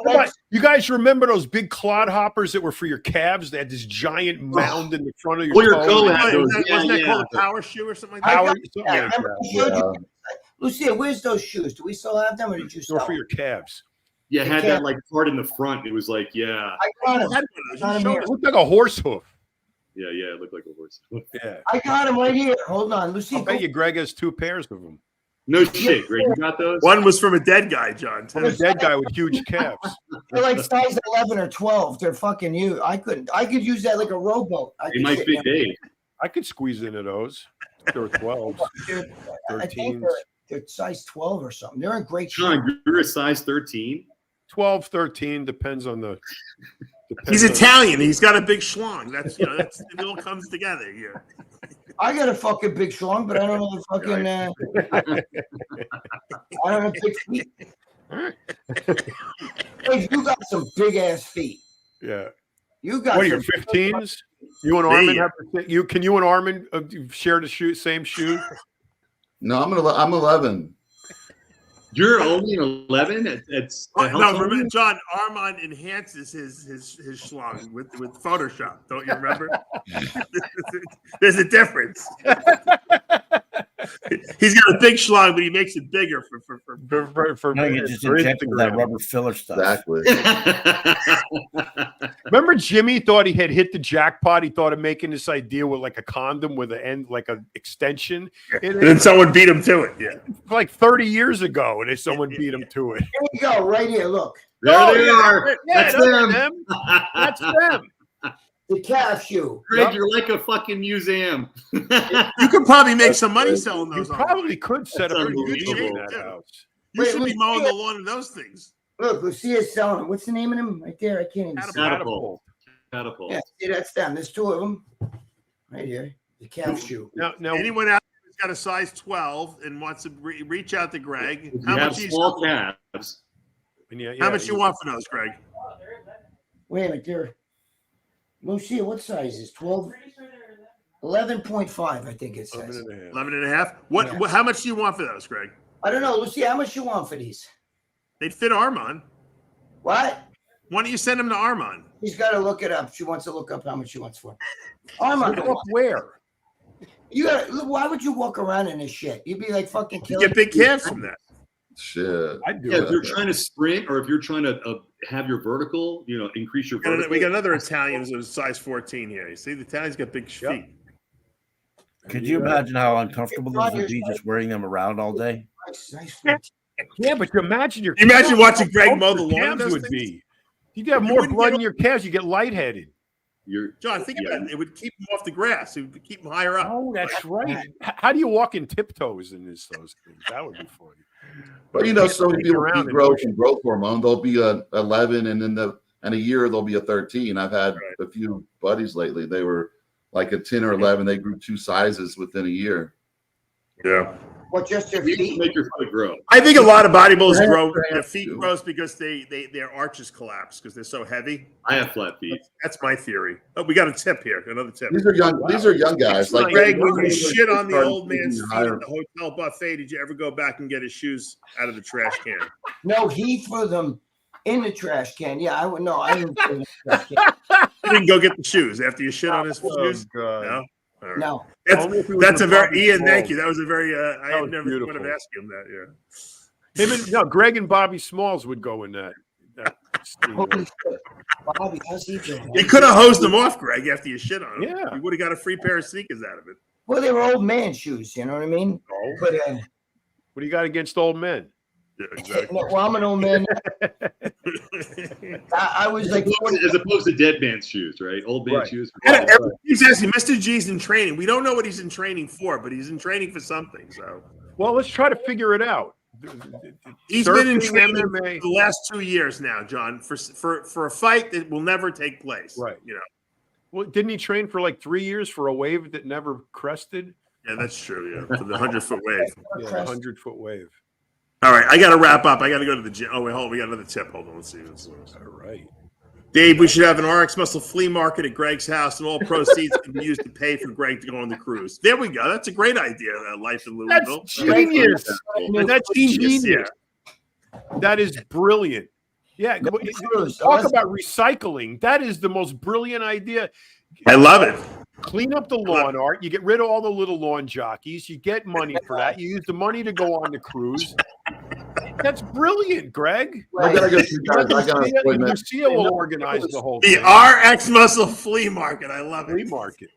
F: Those. You guys remember those big clodhoppers that were for your calves? They had this giant mound in the front of your toe.
D: Wasn't that called a power shoe or something like that?
C: Lucia, where's those shoes? Do we still have them, or did you sell them?
F: For your calves.
G: Yeah, it had that like part in the front. It was like,
C: I got them.
F: It looked like a horse hoof.
G: Yeah, it looked like a horse.
F: Yeah,
C: I got them right here. Hold on, Lucy.
F: I bet you Greg has 2 pairs of them.
G: No shit, Greg. You got those?
D: One was from a dead guy, John.
F: From a dead guy with huge calves.
C: They're like size 11 or 12. They're fucking you. I could use that like a rowboat.
G: They might fit Dave.
F: I could squeeze into those. They're 12s, 13s.
C: They're size 12 or something. They're in great shape.
G: John, you're a size 13?
F: 12, 13, depends on the.
D: He's Italian. He's got a big schlong. That's it all comes together here.
C: I got a fucking big schlong, but I don't know the fucking. I don't have big feet. Hey, you got some big ass feet.
F: Yeah.
C: You got.
F: What are your 15s? You and Armin have Can you and Armin share the same shoe?
E: No, I'm 11.
G: You're only 11.
D: No, remember, John, Armand enhances his schlong with Photoshop. Don't you remember? There's a difference. He's got a big schlong, but he makes it bigger for
H: no, you just injected that rubber filler stuff.
E: Exactly.
F: Remember, Jimmy thought he had hit the jackpot. He thought of making this idea with like a condom with an end, like an extension.
D: And then someone beat him to it. Yeah,
F: like 30 years ago, and then someone beat him to it.
C: Here we go, right here. Look.
G: There they are.
F: Yeah,
G: that's them.
F: That's them.
C: The calf shoe.
G: Greg, you're like a fucking museum.
D: You could probably make some money selling those.
F: You probably could set up a museum in that house.
D: You should be mowing the lawn of those things.
C: Look, Lucia's selling them. What's the name of them? Right there. I can't even see.
G: Catapult.
C: Yeah, see, that's them. There's 2 of them. Right here. The calf shoe.
F: Now,
D: anyone out there who's got a size 12 and wants to reach out to Greg,
G: how much small calves?
D: How much you want for those, Greg?
C: Wait a minute, there. Lucia, what size is 12? 11.5, I think it says.
D: 11 and a half. What? How much do you want for those, Greg?
C: I don't know, Lucia. How much you want for these?
D: They'd fit Armand.
C: What?
D: Why don't you send him to Armand?
C: He's got to look it up. She wants to look up how much she wants for. Armand,
F: Look up where?
C: you got. Why would you walk around in this shit? You'd be like fucking
D: You
C: killing.
D: get big calves from that.
E: Shit.
F: I do.
G: Yeah, if you're trying to sprint or if you're trying to have your vertical, increase your vertical.
D: We got another Italian who's size 14 here. You see, the Italian's got big feet.
H: Could you imagine how uncomfortable this would be just wearing them around all day?
F: Yeah, but you imagine
D: You imagine watching Greg mow the lawn.
F: calves would be. You have more blood in your calves, you get lightheaded.
D: John, think about it. It would keep them off the grass. It would keep them higher up.
F: Oh, that's right. How do you walk in tiptoes in those things? That would be funny.
E: But so many people keep growth and growth hormone. They'll be a 11, and in a year they'll be a 13. I've had a few buddies lately. They were like a 10 or 11. They grew 2 sizes within a year.
D: Yeah.
C: What, just your feet?
G: Make your foot grow.
D: I think a lot of bodybuilders grow their feet grows because their arches collapse because they're so heavy.
G: I have flat feet.
D: That's my theory. Oh, we got a tip here. Another tip.
E: These are young. These are young guys. Like
D: Greg, when you shit on the old man's feet at the hotel buffet, did you ever go back and get his shoes out of the trash can?
C: No, he threw them in the trash can. Yeah, I would. No, I didn't. Throw them in the trash can.
D: You didn't go get the shoes after you shit on his shoes.
F: God.
D: No. Right.
C: No.
D: That's a very Ian. Thank you. That was a very. I never would have asked him that. Yeah.
F: Greg and Bobby Smalls would go in that.
C: Holy shit. Bobby, how's he doing?
D: You could have hosed him off, Greg, after you shit on him.
F: Yeah.
D: You would have got a free pair of sneakers out of it.
C: Well, they were old man shoes. You know what I mean?
F: Oh.
C: But
F: What do you got against old men?
D: Yeah, exactly.
C: well, I'm an old man. I was like,
G: As opposed to dead man's shoes, right? Old man shoes.
D: He's asking, Mr. G's in training. We don't know what he's in training for, but he's in training for something. So,
F: well, let's try to figure it out.
D: He's been in training for the last 2 years now, John, for a fight that will never take place.
F: Right. Well, didn't he train for like 3 years for a wave that never crested?
D: Yeah, that's true. Yeah, for the 100-foot wave.
F: Yeah, 100-foot wave.
D: All right, I got to wrap up. I got to go to the gym. Oh, wait, hold on. We got another tip. Hold on. Let's see.
F: All right.
D: Dave, we should have an RX Muscle flea market at Greg's house, and all proceeds can be used to pay for Greg to go on the cruise. There we go. That's a great idea, Life in Louisville.
F: That's genius. That's genius. Yeah. That is brilliant. Yeah. Talk about recycling. That is the most brilliant idea.
D: I love it.
F: Clean up the lawn art. You get rid of all the little lawn jockeys. You get money for that. You use the money to go on the cruise. That's brilliant, Greg.
E: I gotta go see guys. I got an appointment.
F: Lucia will organize the whole
D: thing. The RX Muscle Flea Market. I love it.
F: Flea Market.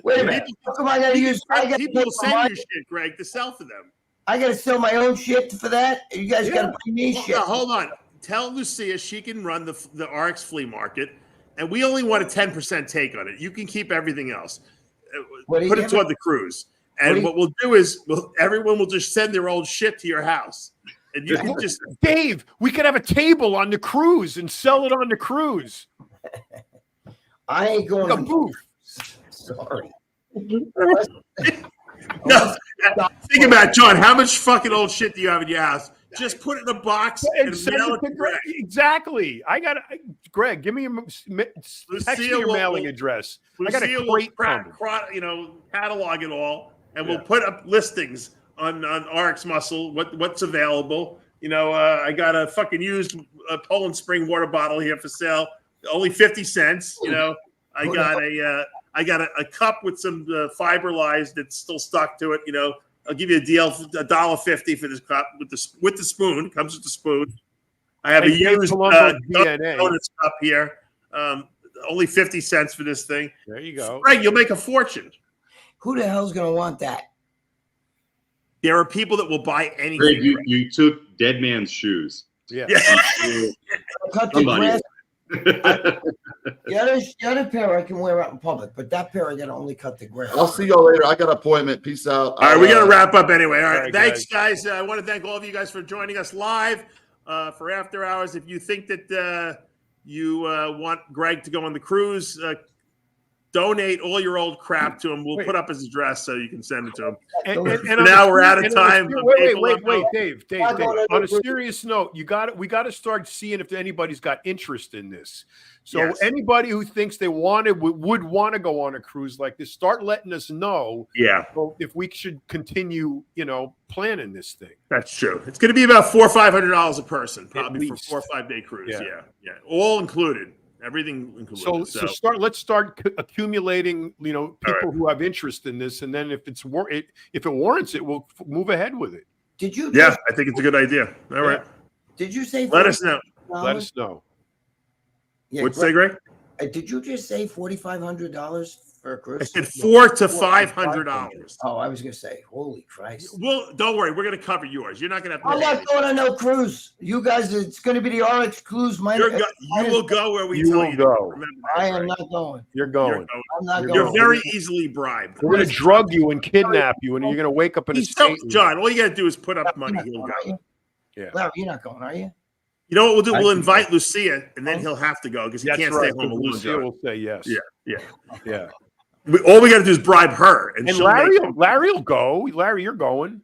C: Wait a minute. How come I gotta use?
D: People send you shit, Greg, to sell for them.
C: I gotta sell my own shit for that. You guys gotta pay me shit.
D: Hold on. Tell Lucia she can run the RX Flea Market. And we only want a 10% take on it. You can keep everything else. Put it toward the cruise. And what we'll do is everyone will just send their old shit to your house. And you can just
F: Dave, we could have a table on the cruise and sell it on the cruise.
C: I ain't going
F: to booth.
C: Sorry.
D: No, think about it, John. How much fucking old shit do you have in your house? Just put it in a box and mail it to Greg.
F: Exactly. Greg, give me text me your mailing address. I got a great
D: catalog it all, and we'll put up listings on RX Muscle. What's available? I got a fucking used Poland Spring water bottle here for sale, only 50 cents. I got a cup with some fiberlize that's still stuck to it. I'll give you a deal, $1.50 for this cup with the spoon. Comes with the spoon. I have a used donuts cup here. Only 50 cents for this thing.
F: There you go.
D: Greg, you'll make a fortune.
C: Who the hell's gonna want that?
D: There are people that will buy anything.
G: Greg, you took dead man's shoes.
F: Yeah.
C: Cut the grass. The other pair I can wear out in public, but that pair I gotta only cut the grass.
E: I'll see y'all later. I got an appointment. Peace out.
D: All right, we gotta wrap up anyway. All right, thanks, guys. I want to thank all of you guys for joining us live for After Hours. If you think that you want Greg to go on the cruise, donate all your old crap to him. We'll put up his address so you can send it to him.
F: And
D: now we're out of time.
F: Wait, Dave. On a serious note, we got to start seeing if anybody's got interest in this. So anybody who thinks they would want to go on a cruise like this, start letting us know.
D: Yeah.
F: If we should continue, planning this thing.
D: That's true. It's going to be about $400 or $500 a person, probably for 4 or 5 day cruise. Yeah. All included. Everything included.
F: So let's start accumulating, people who have interest in this, and then if it warrants it, we'll move ahead with it.
C: Did you?
D: Yeah, I think it's a good idea. All right.
C: Did you say?
D: Let us know.
F: Let us know.
D: Yeah, what'd you say, Greg?
C: Did you just say $4,500 for a cruise?
D: I said $400 to $500.
C: Oh, I was gonna say, holy Christ!
D: Well, don't worry, we're gonna cover yours. You're not gonna have to.
C: I'm not going on no cruise. You guys, it's gonna be the RX cruise.
D: You will go where we tell you to go. Remember that,
C: I am not going.
F: You're going.
C: I'm not going.
D: You're very easily bribed.
F: We're gonna drug you and kidnap you, and you're gonna wake up in a state.
D: John, all you gotta do is put up money. He'll go.
C: Yeah, Larry, you're not going, are you?
D: You know what we'll do? We'll invite Lucia, and then he'll have to go because he can't stay home alone.
F: Lucia will say yes. Yeah.
D: All we got to do is bribe her, and
F: Larry will go. Larry, you're going.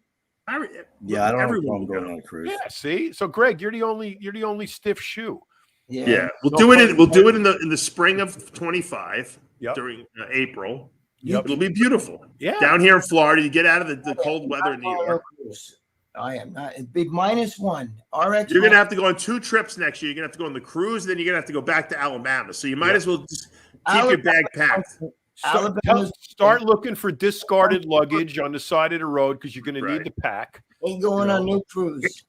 H: I don't have a problem going on a cruise.
F: Yeah, see. So, Greg, you're the only stiff shoe.
D: Yeah. We'll do it in the spring of 25 during April.
F: Yep.
D: It'll be beautiful.
F: Yeah.
D: Down here in Florida, you get out of the cold weather in New York.
C: I am not. It'd be -1. RX.
D: You're going to have to go on 2 trips next year. You're going to have to go on the cruise, and then you're going to have to go back to Alabama. So you might as well just keep your bag packed.
F: Start looking for discarded luggage on the side of the road because you're going to need the pack.
C: Ain't going on no cruise.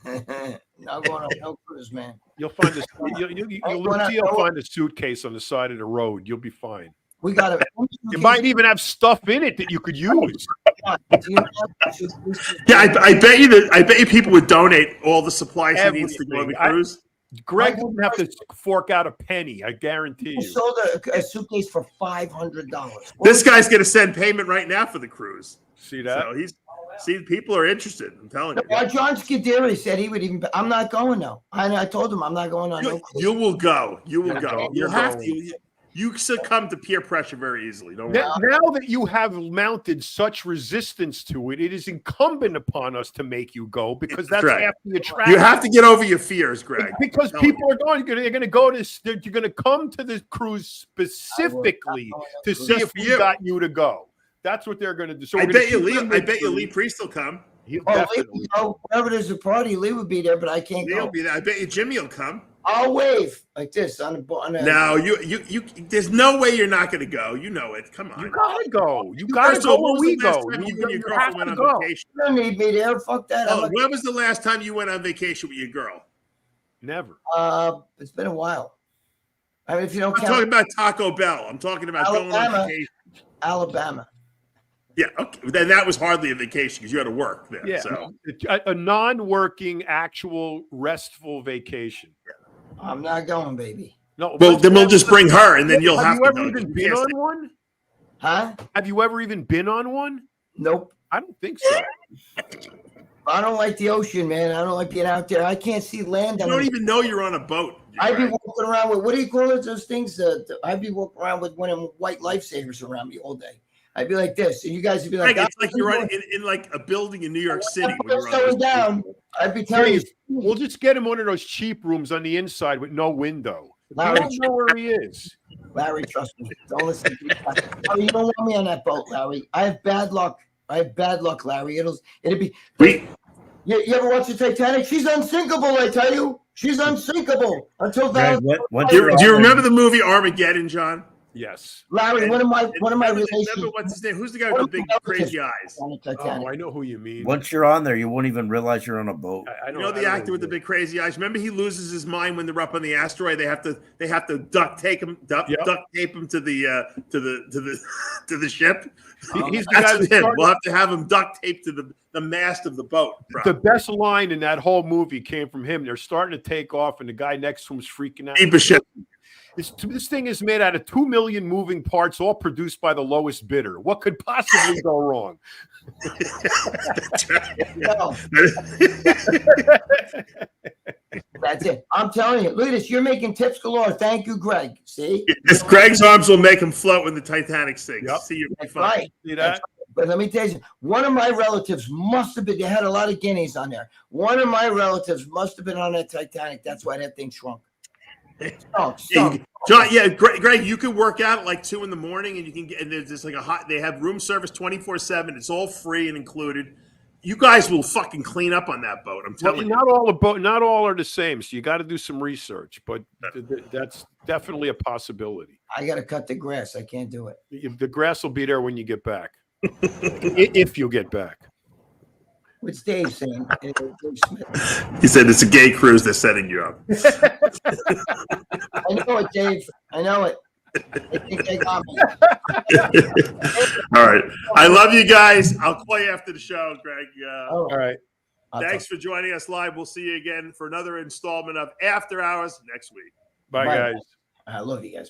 C: Not going on no cruise, man.
F: You'll find you'll find a suitcase on the side of the road. You'll be fine.
C: We got it.
F: You might even have stuff in it that you could use.
D: Yeah, I bet you people would donate all the supplies he needs to go on the cruise.
F: Greg wouldn't have to fork out a penny. I guarantee you.
C: Sold a suitcase for $500.
D: This guy's going to send payment right now for the cruise.
F: See that?
D: So people are interested. I'm telling you.
C: John Scuderi said he would even. I'm not going though. I told him I'm not going on no cruise.
D: You will go. You will go. You'll have to. You succumb to peer pressure very easily. Don't worry.
F: Now that you have mounted such resistance to it, it is incumbent upon us to make you go because that's half the attraction.
D: You have to get over your fears, Greg.
F: Because people are going. They're going to go to. You're going to come to the cruise specifically to see if we got you to go. That's what they're going to do. So
D: I bet you Lee Priest will come.
C: Wherever there's a party, Lee would be there, but I can't go.
D: He'll be there. I bet you Jimmy will come.
C: I'll wave like this on a.
D: No, you. There's no way you're not going to go. You know it. Come on.
F: You gotta go. You gotta go where we go.
D: You and your girlfriend went on vacation.
C: You don't need me there. Fuck that.
D: When was the last time you went on vacation with your girl?
F: Never.
C: It's been a while. I mean, if you don't count.
D: I'm talking about Taco Bell. I'm talking about going on vacation.
C: Alabama.
D: Yeah, okay. Then that was hardly a vacation because you had to work then.
F: Yeah,
D: so.
F: a non-working, actual, restful vacation.
C: I'm not going, baby.
F: No.
D: Well, then we'll just bring her, and then you'll have to go.
F: Have you ever even been on one?
C: Huh?
F: Have you ever even been on one?
C: Nope.
F: I don't think so.
C: I don't like the ocean, man. I don't like being out there. I can't see land.
D: You don't even know you're on a boat.
C: I'd be walking around with, what do you call it, those things? I'd be walking around with one of them white lifesavers around me all day. I'd be like this, and you guys would be like,
D: it's like you're in like a building in New York City.
C: Down. I'd be telling you.
F: We'll just get him one of those cheap rooms on the inside with no window.
C: Larry,
F: I don't know where he is.
C: Larry, trust me. Don't listen to me. You don't want me on that boat, Larry. I have bad luck. Larry. It'll be. You ever watch the Titanic? She's unsinkable, I tell you. She's unsinkable until that.
D: Do you remember the movie Armageddon, John?
F: Yes.
C: Larry, one of my relations.
D: Remember what's his name? Who's the guy with the big crazy eyes?
F: Oh, I know who you mean.
H: Once you're on there, you won't even realize you're on a boat.
D: You know the actor with the big crazy eyes. Remember, he loses his mind when they're up on the asteroid. They have to duct tape him to the ship.
F: He's the guy that
D: we'll have to have him duct taped to the mast of the boat.
F: The best line in that whole movie came from him. They're starting to take off, and the guy next to him's freaking out. This thing is made out of 2 million moving parts, all produced by the lowest bidder. What could possibly go wrong?
C: That's it. I'm telling you. Look at this. You're making tips galore. Thank you, Greg. See?
D: Greg's arms will make him float when the Titanic sinks.
F: Yep.
D: See you.
C: That's right.
F: See that?
C: But let me tell you, one of my relatives must have been, they had a lot of guineas on there. One of my relatives must have been on that Titanic. That's why that thing shrunk.
D: John, Greg, you can work out at like 2 a.m. and you can get, and there's just like they have room service 24/7. It's all free and included. You guys will fucking clean up on that boat. I'm telling you.
F: Not all are the same. So you got to do some research, but that's definitely a possibility.
C: I got to cut the grass. I can't do it.
F: The grass will be there when you get back. If you get back.
C: What's Dave saying? Dave Smith.
D: He said it's a gay cruise that's setting you up.
C: I know it, Dave. I know it. I think they got me.
D: All right. I love you guys. I'll call you after the show, Greg.
F: All right.
D: Thanks for joining us live. We'll see you again for another installment of After Hours next week.
F: Bye, guys.
C: I love you guys.